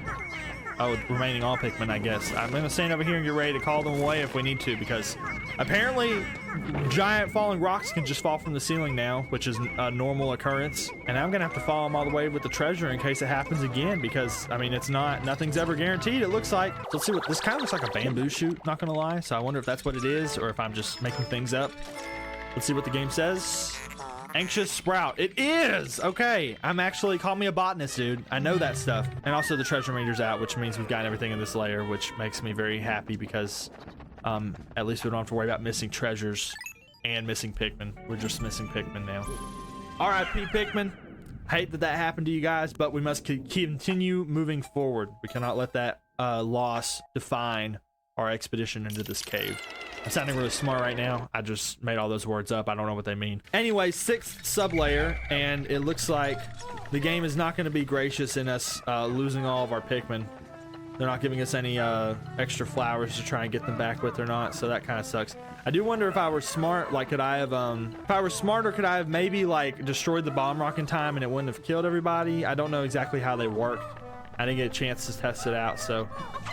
Oh, remaining all Pikmin, I guess. I'm gonna stand over here and get ready to call them away if we need to because apparently giant falling rocks can just fall from the ceiling now, which is a normal occurrence. And I'm gonna have to follow them all the way with the treasure in case it happens again because I mean nothing's ever guaranteed, it looks like. So let's see what this kind of looks like, a bamboo shoot, not gonna lie. So I wonder if that's what it is or if I'm just making things up. Let's see what the game says. Anxious sprout. It is! Okay, I'm actually, call me a botanist, dude. I know that stuff. And also the treasure meter's out, which means we've got everything in this layer, which makes me very happy because at least we don't have to worry about missing treasures and missing Pikmin. We're just missing Pikmin now. R.I.P. Pikmin. hate that that happened to you guys, but we must continue moving forward. We cannot let that loss define our expedition into this cave. I'm sounding really smart right now. I just made all those words up. I don't know what they mean. Anyway, 6th sub-layer, and it looks like the game is not going to be gracious in us losing all of our Pikmin. They're not giving us any extra flowers to try and get them back with or not, so that kind of sucks. I do wonder if I were smart, like could I have if I were smarter, could I have maybe like destroyed the bomb rock in time and it wouldn't have killed everybody? I don't know exactly how they work. I didn't get a chance to test it out, so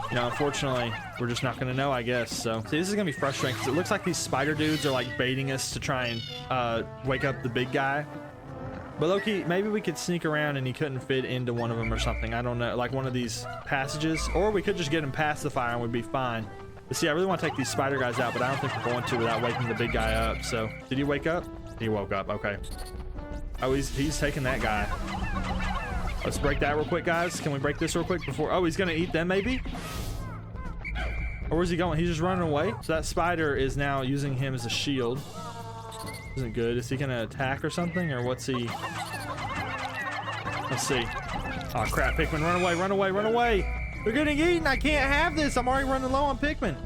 you know, unfortunately we're just not gonna know, I guess. So see, this is gonna be frustrating because it looks like these spider dudes are like baiting us to try and wake up the big guy. But Loki, maybe we could sneak around and he couldn't fit into one of them or something. I don't know, like one of these passages, or we could just get him past the fire and we'd be fine. But see, I really want to take these spider guys out, but I don't think we're going to without waking the big guy up. So did he wake up? He woke up. Okay. Oh, he's taking that guy. Let's break that real quick, guys. Can we break this real quick before? Oh, he's gonna eat them maybe? Or where's he going? He's just running away. So that spider is now using him as a shield. Isn't good. Is he gonna attack or something, or what's he? Let's see. Oh crap, Pikmin, run away, run away, run away. They're getting eaten. I can't have this. I'm already running low on Pikmin.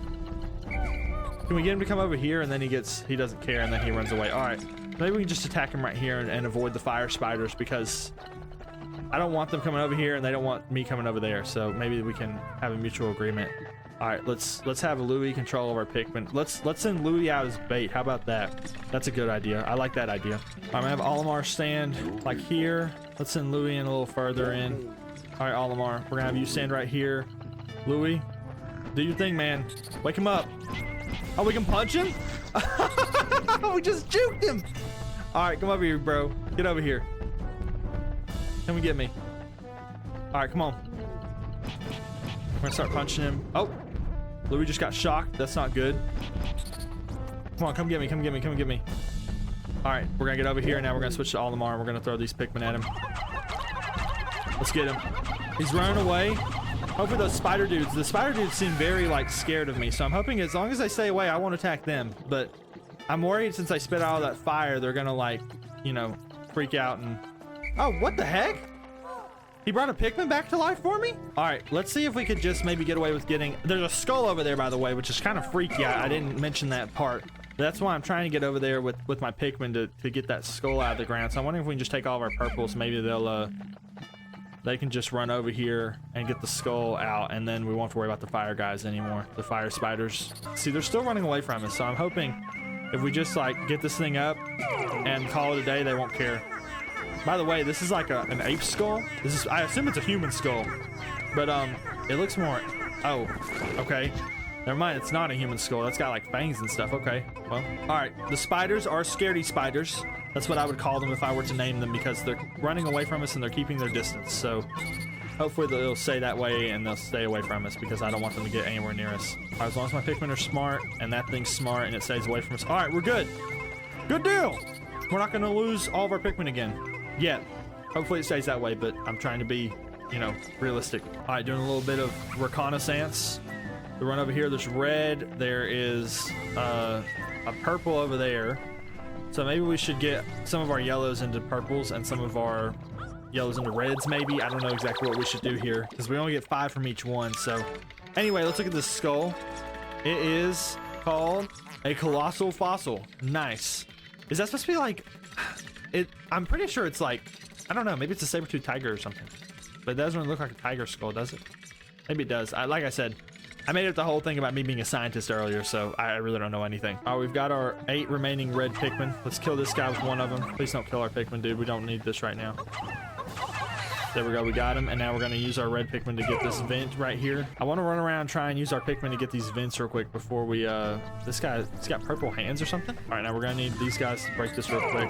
Can we get him to come over here, and then he doesn't care, and then he runs away? All right, maybe we can just attack him right here and avoid the fire spiders, because I don't want them coming over here and they don't want me coming over there. So maybe we can have a mutual agreement. All right, let's have Louis control of our Pikmin. Let's send Louis out as bait. How about that? That's a good idea. I like that idea. I'm gonna have Olimar stand like here. Let's send Louis in a little further in. All right, Olimar, we're gonna have you stand right here. Louis, do your thing, man. Wake him up. Oh, we can punch him? We just juked him. All right, come over here, bro. Get over here. Come and get me. All right, come on. We're gonna start punching him. Oh, Louis just got shocked. That's not good. Come on, come get me, come get me, come get me. All right, we're gonna get over here. Now we're gonna switch to Olimar and we're gonna throw these Pikmin at him. Let's get him. He's running away. Hopefully those spider dudes, the spider dudes seem very like scared of me. So I'm hoping as long as they stay away, I won't attack them. But I'm worried since I spit out all that fire, they're gonna like, you know, freak out and... Oh, what the heck? He brought a Pikmin back to life for me? All right, let's see if we could just maybe get away with getting... There's a skull over there, by the way, which is kind of freaky. I didn't mention that part. That's why I'm trying to get over there with my Pikmin to get that skull out of the ground. So I'm wondering if we can just take all of our purples. Maybe they can just run over here and get the skull out, and then we won't have to worry about the fire guys anymore. The fire spiders. See, they're still running away from us, so I'm hoping if we just like get this thing up and call it a day, they won't care. By the way, this is like an ape skull. This is, I assume it's a human skull, but it looks more... Oh, okay. Never mind, it's not a human skull. That's got like fangs and stuff. Okay, well, all right. The spiders are scaredy spiders. That's what I would call them if I were to name them, because they're running away from us and they're keeping their distance. So hopefully they'll stay that way and they'll stay away from us, because I don't want them to get anywhere near us. All right, as long as my Pikmin are smart and that thing's smart and it stays away from us. All right, we're good. Good deal. We're not going to lose all of our Pikmin again yet. Hopefully it stays that way, but I'm trying to be, you know, realistic. All right, doing a little bit of reconnaissance. The run over here, there's red. There is a purple over there. So maybe we should get some of our yellows into purples and some of our yellows into reds, maybe. I don't know exactly what we should do here, because we only get 5 from each one. So anyway, let's look at this skull. It is called a colossal fossil. Nice. Is that supposed to be like... I'm pretty sure it's like... I don't know. Maybe it's a saber-toothed tiger or something. But it doesn't really look like a tiger skull, does it? Maybe it does. Like I said, I made up the whole thing about me being a scientist earlier, so I really don't know anything. All right, we've got our 8 remaining red Pikmin. Let's kill this guy with one of them. Please don't kill our Pikmin, dude. We don't need this right now. There we go. We got him. And now we're going to use our red Pikmin to get this vent right here. I want to run around and try and use our Pikmin to get these vents real quick before we... This guy, he's got purple hands or something. All right, now we're going to need these guys to break this real quick.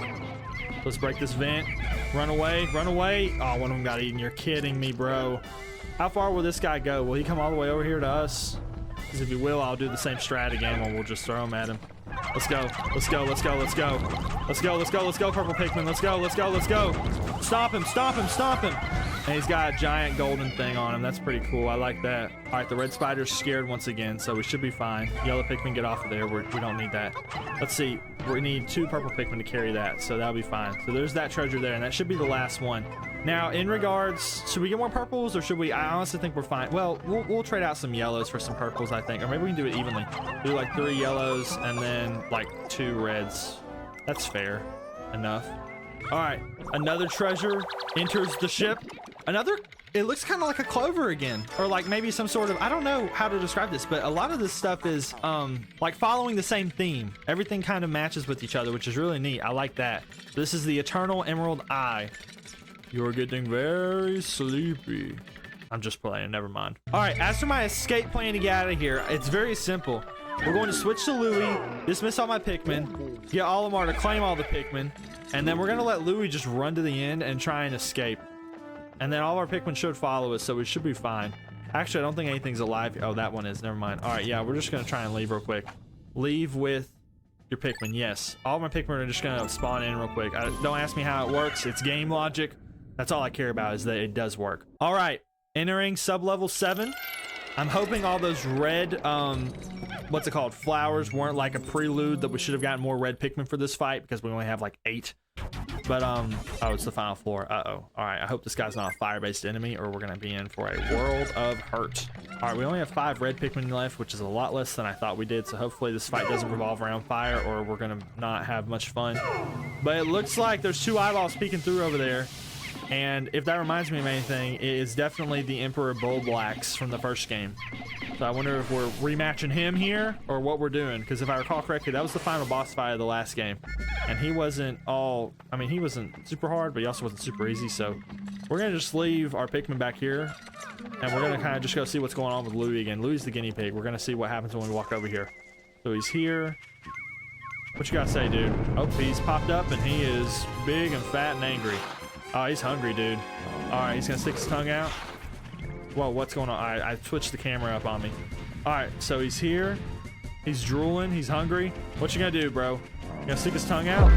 Let's break this vent. Run away. Run away. Oh, one of them got eaten. You're kidding me, bro. How far will this guy go? Will he come all the way over here to us? Because if he will, I'll do the same strat again, and we'll just throw him at him. Let's go. Let's go. Let's go. Let's go. Let's go. Let's go. Let's go, purple Pikmin. Let's go. Let's go. Let's go. Stop him. Stop him. Stop him. And he's got a giant golden thing on him. That's pretty cool. I like that. All right, the red spider's scared once again, so we should be fine. Yellow Pikmin, get off of there. We don't need that. Let's see. We need 2 purple Pikmin to carry that, so that'll be fine. So there's that treasure there, and that should be the last one. Now, in regards, should we get more purples, or should we? I honestly think we're fine. Well, we'll trade out some yellows for some purples, I think. Or maybe we can do it evenly. Do like 3 yellows and then like 2 reds. That's fair enough. All right, another treasure enters the ship. Another, it looks kind of like a clover again, or like maybe some sort of, I don't know how to describe this, but a lot of this stuff is like following the same theme. Everything kind of matches with each other, which is really neat. I like that. This is the Eternal Emerald Eye. You're getting very sleepy. I'm just playing, never mind. All right, as for my escape plan to get out of here, it's very simple. We're going to switch to Louie, dismiss all my Pikmin, get Olimar to claim all the Pikmin, and then we're gonna let Louie just run to the end and try and escape. And then all of our Pikmin should follow us, so we should be fine. Actually, I don't think anything's alive. Oh, that one is, never mind. All right, yeah, we're just gonna try and leave real quick. Leave with your Pikmin, yes. All my Pikmin are just gonna spawn in real quick. Don't ask me how it works, it's game logic. That's all I care about, is that it does work. All right, entering sub-level 7. I'm hoping all those red, what's it called, flowers weren't like a prelude that we should have gotten more red Pikmin for this fight, because we only have like 8. But oh, it's the final floor. All right, I hope this guy's not a fire-based enemy, or we're gonna be in for a world of hurt. All right, we only have 5 red Pikmin left, which is a lot less than I thought we did, so hopefully this fight doesn't revolve around fire, or we're gonna not have much fun. But it looks like there's 2 eyeballs peeking through over there. And if that reminds me of anything, it is definitely the Emperor Bulblax from the first game. So I wonder if we're rematching him here or what we're doing, because if I recall correctly, that was the final boss fight of the last game. And he wasn't all, I mean, he wasn't super hard, but he also wasn't super easy. So we're going to just leave our Pikmin back here, and we're going to kind of just go see what's going on with Louie again. Louie's the guinea pig. We're going to see what happens when we walk over here. So he's here. What you got to say, dude? Oh, he's popped up, and he is big and fat and angry. Oh, he's hungry, dude. All right, he's gonna stick his tongue out. Whoa, what's going on? I switched the camera up on me. All right, so he's here. He's drooling. He's hungry. What you gonna do, bro? You gonna stick his tongue out?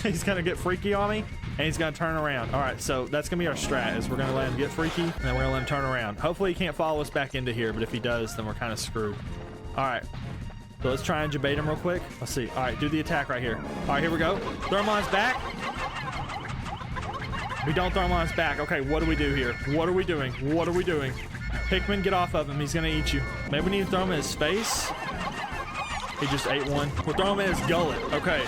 He's gonna get freaky on me, and he's gonna turn around. All right, so that's gonna be our strat, is we're gonna let him get freaky, and then we're gonna let him turn around. Hopefully he can't follow us back into here, but if he does, then we're kind of screwed. All right. So let's try and debate him real quick. Let's see. All right, do the attack right here. All right, here we go. Throw him on his back. We don't throw him on his back. Okay, what do we do here? What are we doing? What are we doing? Pikmin, get off of him. He's gonna eat you. Maybe we need to throw him in his face. He just ate one. We'll throw him in his gullet. Okay.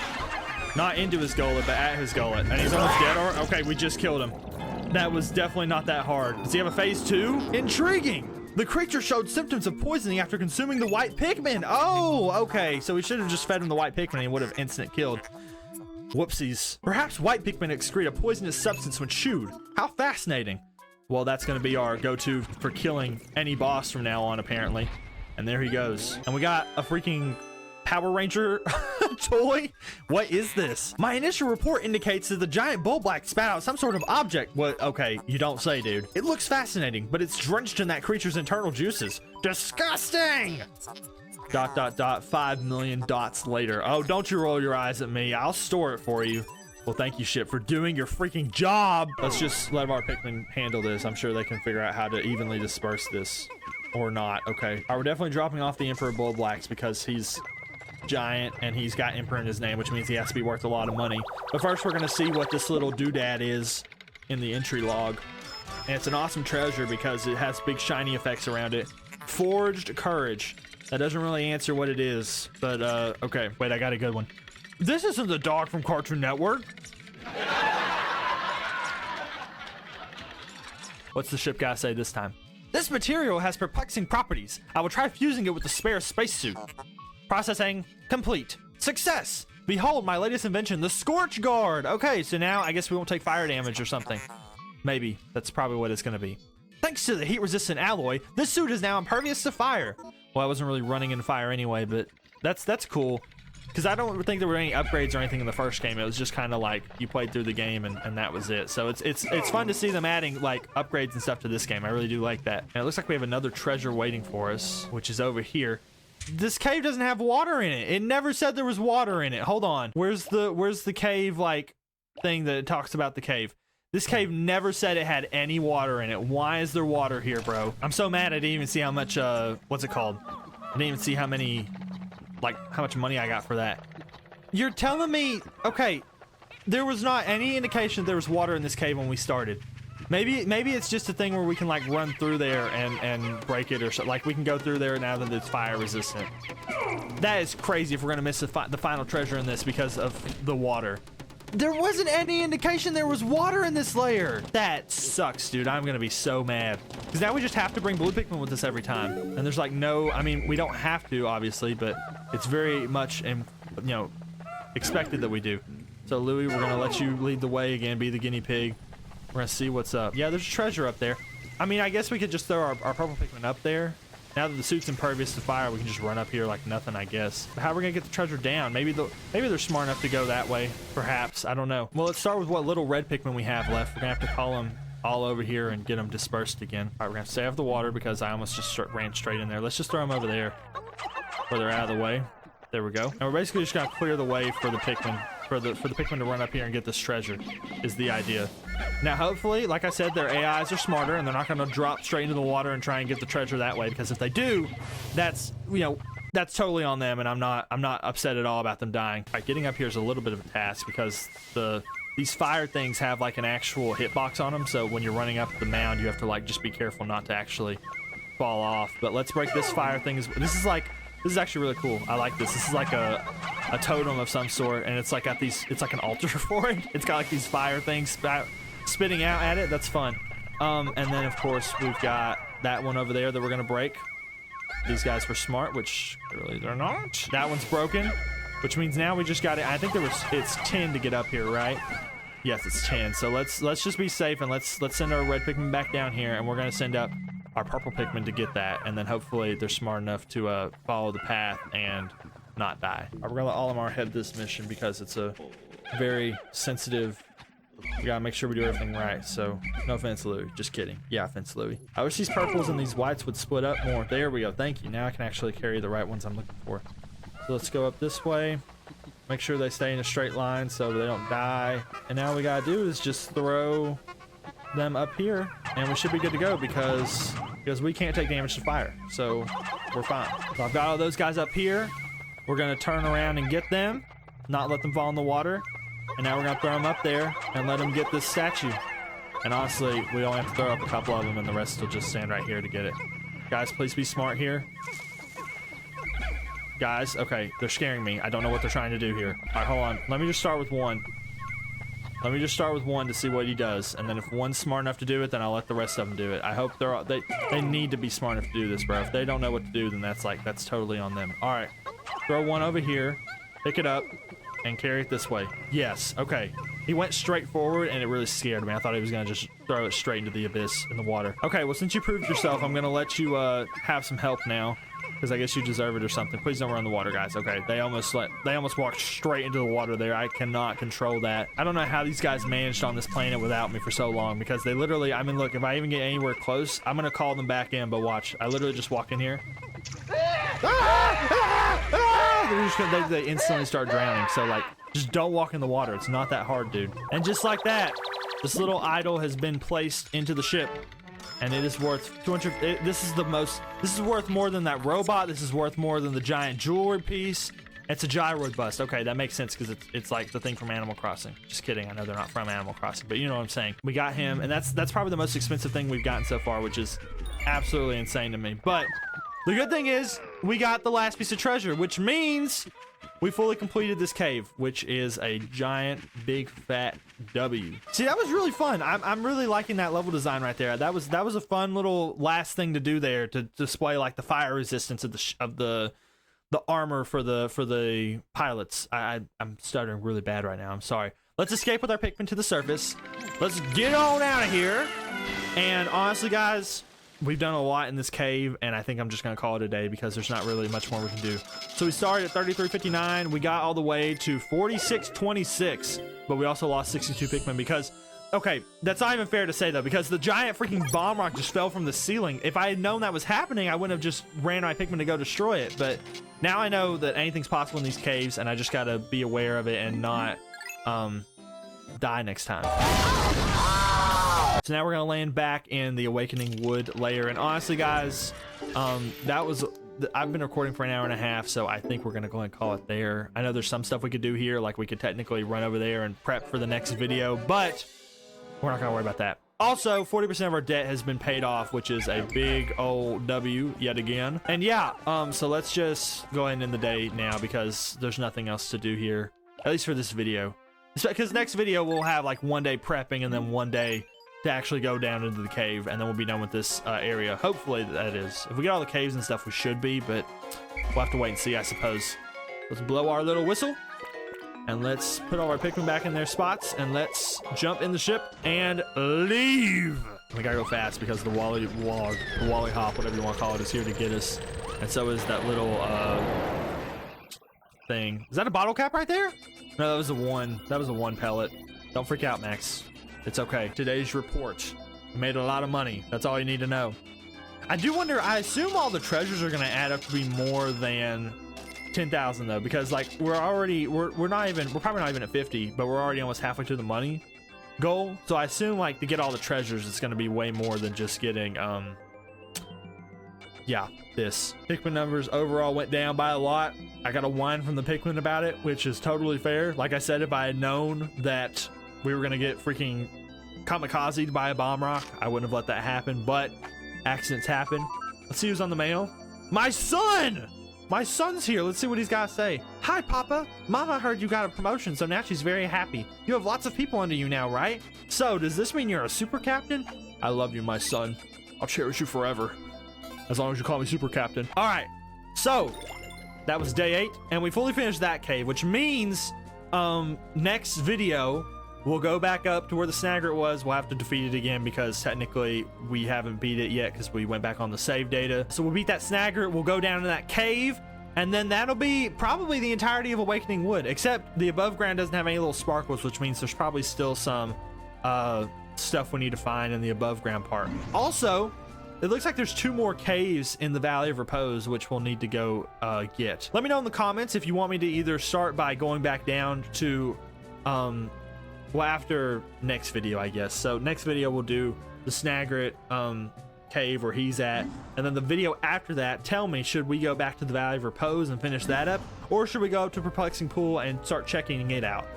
Not into his gullet, but at his gullet. And he's almost dead. Or okay, we just killed him. That was definitely not that hard. Does he have a phase 2? Intriguing! The creature showed symptoms of poisoning after consuming the white Pikmin. Oh, okay. So we should have just fed him the white Pikmin and he would have instant killed. Whoopsies. Perhaps white Pikmin excrete a poisonous substance when chewed. How fascinating. Well, that's going to be our go-to for killing any boss from now on, apparently. And there he goes. And we got a freaking Power Ranger toy? What is this? My initial report indicates that the giant Bulblax spat out some sort of object. What? Okay, you don't say, dude. It looks fascinating, but it's drenched in that creature's internal juices. Disgusting! ... 5 million dots later. Oh, don't you roll your eyes at me. I'll store it for you. Well, thank you, ship, for doing your freaking job. Let's just let our Pikmin handle this. I'm sure they can figure out how to evenly disperse this. Or not. Okay. All right, we're definitely dropping off the Emperor Bulblax because he's giant and he's got Emperor in his name, which means he has to be worth a lot of money. But first we're gonna see what this little doodad is in the entry log. And it's an awesome treasure because it has big shiny effects around it. Forged Courage. That doesn't really answer what it is, but okay. Wait, I got a good one. This isn't the dog from Cartoon Network. What's the ship guy say this time? This material has perplexing properties. I will try fusing it with the spare spacesuit. Processing complete. Success! Behold my latest invention, the Scorch Guard. Okay, so now I guess we won't take fire damage or something. Maybe. That's probably what it's gonna be. Thanks to the heat-resistant alloy, this suit is now impervious to fire. Well, I wasn't really running in fire anyway, but that's cool. Because I don't think there were any upgrades or anything in the first game. It was just kind of like you played through the game and that was it. So it's fun to see them adding like upgrades and stuff to this game. I really do like that. And it looks like we have another treasure waiting for us, which is over here. This cave doesn't have water in it. It never said there was water in it. Hold on. Where's the cave like thing that talks about the cave? This cave never said it had any water in it. Why is there water here, bro? I'm so mad I didn't even see how much, what's it called? I didn't even see how many, like, how much money I got for that. You're telling me, okay, there was not any indication there was water in this cave when we started. Maybe it's just a thing where we can, like, run through there and break it or something. Like, we can go through there now that it's fire resistant. That is crazy if we're gonna miss the final treasure in this because of the water. There wasn't any indication there was water in this layer. That sucks, dude. I'm gonna be so mad. Because now we just have to bring Blue Pikmin with us every time. And there's like no, I mean, we don't have to, obviously, but it's very much, expected that we do. So, Louie, we're gonna let you lead the way again, be the guinea pig. We're gonna see what's up. Yeah, there's treasure up there. I mean, I guess we could just throw our purple Pikmin up there. Now that the suit's impervious to fire, we can just run up here like nothing, I guess. But how are we gonna get the treasure down? Maybe they're smart enough to go that way. Perhaps. I don't know. Well, let's start with what little red Pikmin we have left. We're gonna have to call them all over here and get them dispersed again. All right, we're gonna have to stay off the water because I almost just ran straight in there. Let's just throw them over there where they're out of the way. There we go. And we're basically just gonna clear the way for the Pikmin, for the Pikmin to run up here and get this treasure, is the idea. Now, hopefully, like I said, their AIs are smarter and they're not gonna drop straight into the water and try and get the treasure that way, because if they do, that's, that's totally on them, and I'm not upset at all about them dying. All right, getting up here is a little bit of a task because these fire things have like an actual hitbox on them, so when you're running up the mound, you have to like just be careful not to actually fall off. But let's break this fire thing. This is actually really cool. I like this. This is like a totem of some sort, and it's like got these. It's like an altar for it. It's got like these fire things spitting out at it. That's fun. And then of course we've got that one over there that we're gonna break. These guys were smart, which really they're not. That one's broken, which means now we just got it. I think it's 10 to get up here, right? Yes, it's 10. So let's just be safe and let's send our red Pikmin back down here, and we're gonna send up our purple Pikmin to get that, and then hopefully they're smart enough to follow the path and not die. We're gonna let Olimar head this mission because it's a very sensitive. We gotta make sure we do everything right. So no offense, Louie. Just kidding. Yeah, offense, Louie. I wish these purples and these whites would split up more. There we go. Thank you. Now I can actually carry the right ones I'm looking for. So let's go up this way. Make sure they stay in a straight line so they don't die. And now all we gotta do is just throw them up here, and we should be good to go because we can't take damage to fire, so we're fine. So I've got all those guys up here. We're gonna turn around and get them, not let them fall in the water, and now we're gonna throw them up there and let them get this statue. And honestly, we only have to throw up a couple of them, and the rest will just stand right here to get it. Guys, please be smart here. Guys, okay, they're scaring me. I don't know what they're trying to do here. All right, hold on. Let me just start with one. Let me just start with one to see what he does, and then if one's smart enough to do it, then I'll let the rest of them do it. I hope they need to be smart enough to do this, bro. If they don't know what to do, then that's totally on them. All right, throw one over here, pick it up, and carry it this way. Yes, okay. He went straight forward, and it really scared me. I thought he was gonna just throw it straight into the abyss in the water. Okay, well, since you proved yourself, I'm gonna let you have some help now, because I guess you deserve it or something. Please don't run the water, guys. Okay, they almost walked straight into the water there. I cannot control that. I don't know how these guys managed on this planet without me for so long, because they literally, I mean, look, if I even get anywhere close, I'm gonna call them back in, but watch. I literally just walk in here. They instantly start drowning, so like, just don't walk in the water. It's not that hard, dude. And just like that, this little idol has been placed into the ship. And it is worth 200. This is worth more than that robot. This is worth more than the giant jewelry piece. It's a gyroid bust. Okay, that makes sense because it's like the thing from Animal Crossing. Just kidding. I know they're not from Animal Crossing, but you know what I'm saying. We got him, and that's probably the most expensive thing we've gotten so far, which is absolutely insane to me. But the good thing is we got the last piece of treasure, which means we fully completed this cave, which is a giant, big, fat W. See, that was really fun. I'm really liking that level design right there. That was a fun little last thing to do there to display like the fire resistance of the armor for the pilots. I'm stuttering really bad right now. I'm sorry. Let's escape with our Pikmin to the surface. Let's get on out of here. And honestly, guys, we've done a lot in this cave, and I think I'm just gonna call it a day because there's not really much more we can do. So we started at 3359. We got all the way to 4626, but we also lost 62 Pikmin because, okay, that's not even fair to say though, because the giant freaking bomb rock just fell from the ceiling. If I had known that was happening, I wouldn't have just ran my Pikmin to go destroy it. But now I know that anything's possible in these caves, and I just gotta be aware of it and not die next time. So now we're gonna land back in the Awakening Wood layer, and honestly, guys, that was. I've been recording for an hour and a half, so I think we're gonna go ahead and call it there. I know there's some stuff we could do here, like we could technically run over there and prep for the next video, but we're not gonna worry about that. Also, 40% of our debt has been paid off, which is a big old W yet again. And yeah, so let's just go ahead and end the day now because there's nothing else to do here, at least for this video. Because next video we'll have like 1 day prepping and then 1 day to actually go down into the cave, and then we'll be done with this area. Hopefully that is. If we get all the caves and stuff, we should be, but we'll have to wait and see, I suppose. Let's blow our little whistle, and let's put all our Pikmin back in their spots, and let's jump in the ship and leave. We gotta go fast because the Wally Hop, whatever you want to call it, is here to get us, and so is that little thing. Is that a bottle cap right there? No, that was a one. That was a one pellet. Don't freak out, Max. It's okay. Today's report. We made a lot of money. That's all you need to know. I do wonder, I assume all the treasures are going to add up to be more than 10,000 though, because like we're probably not even at 50, but we're already almost halfway to the money goal. So I assume like to get all the treasures, it's going to be way more than just getting, yeah, this. Pikmin numbers overall went down by a lot. I got a whine from the Pikmin about it, which is totally fair. Like I said, if I had known that we were gonna get freaking kamikazed by a bomb rock, I wouldn't have let that happen, but accidents happen. Let's see who's on the mail. My son! My son's here. Let's see what he's got to say. Hi, Papa. Mama heard you got a promotion, so now she's very happy. You have lots of people under you now, right? So, does this mean you're a super captain? I love you, my son. I'll cherish you forever, as long as you call me super captain. All right, so that was day 8, and we fully finished that cave, which means next video we'll go back up to where the snagger was. We'll have to defeat it again because technically we haven't beat it yet because we went back on the save data. So we'll beat that snagger, we'll go down to that cave, and then that'll be probably the entirety of Awakening Wood, except the above ground doesn't have any little sparkles, which means there's probably still some stuff we need to find in the above ground part. Also, it looks like there's 2 more caves in the Valley of Repose, which we'll need to go get. Let me know in the comments if you want me to either start by going back down to well, after next video, I guess. So next video we'll do the Snagret cave where he's at, and then the video after that, tell me, should we go back to the Valley of Repose and finish that up, or should we go up to Perplexing Pool and start checking it out?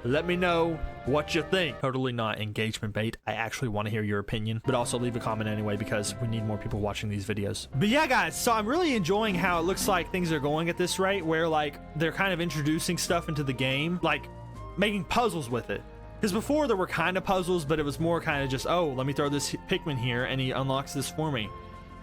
Let me know what you think. Totally not engagement bait. I actually want to hear your opinion, but also leave a comment anyway because we need more people watching these videos. But yeah, guys, so I'm really enjoying how it looks like things are going at this rate, where like they're kind of introducing stuff into the game, like making puzzles with it. Because before there were kind of puzzles, but it was more kind of just, oh, let me throw this Pikmin here and he unlocks this for me.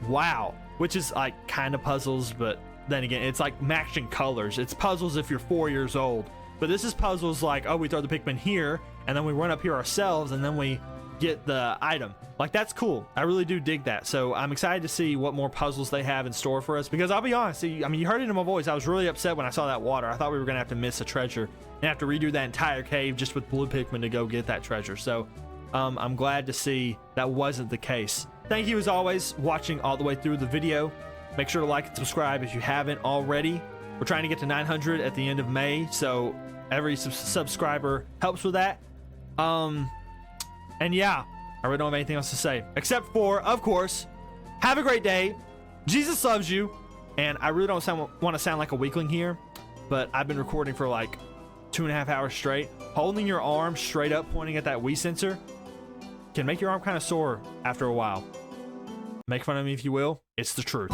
Wow. Which is like kind of puzzles, but then again, it's like matching colors. It's puzzles if you're 4 years old. But this is puzzles like, oh, we throw the Pikmin here and then we run up here ourselves and then we get the item. Like, that's cool. I really do dig that. So I'm excited to see what more puzzles they have in store for us, because I'll be honest, I mean, you heard it in my voice, I was really upset when I saw that water. I thought we were gonna have to miss a treasure and have to redo that entire cave just with Blue Pikmin to go get that treasure. So I'm glad to see that wasn't the case. Thank you as always watching all the way through the video. Make sure to like and subscribe if you haven't already. We're trying to get to 900 at the end of May, so every subscriber helps with that. And yeah, I really don't have anything else to say except for, of course, have a great day. Jesus loves you. And I really don't want to sound like a weakling here, but I've been recording for like 2.5 hours straight. Holding your arm straight up pointing at that Wii sensor can make your arm kind of sore after a while. Make fun of me if you will. It's the truth.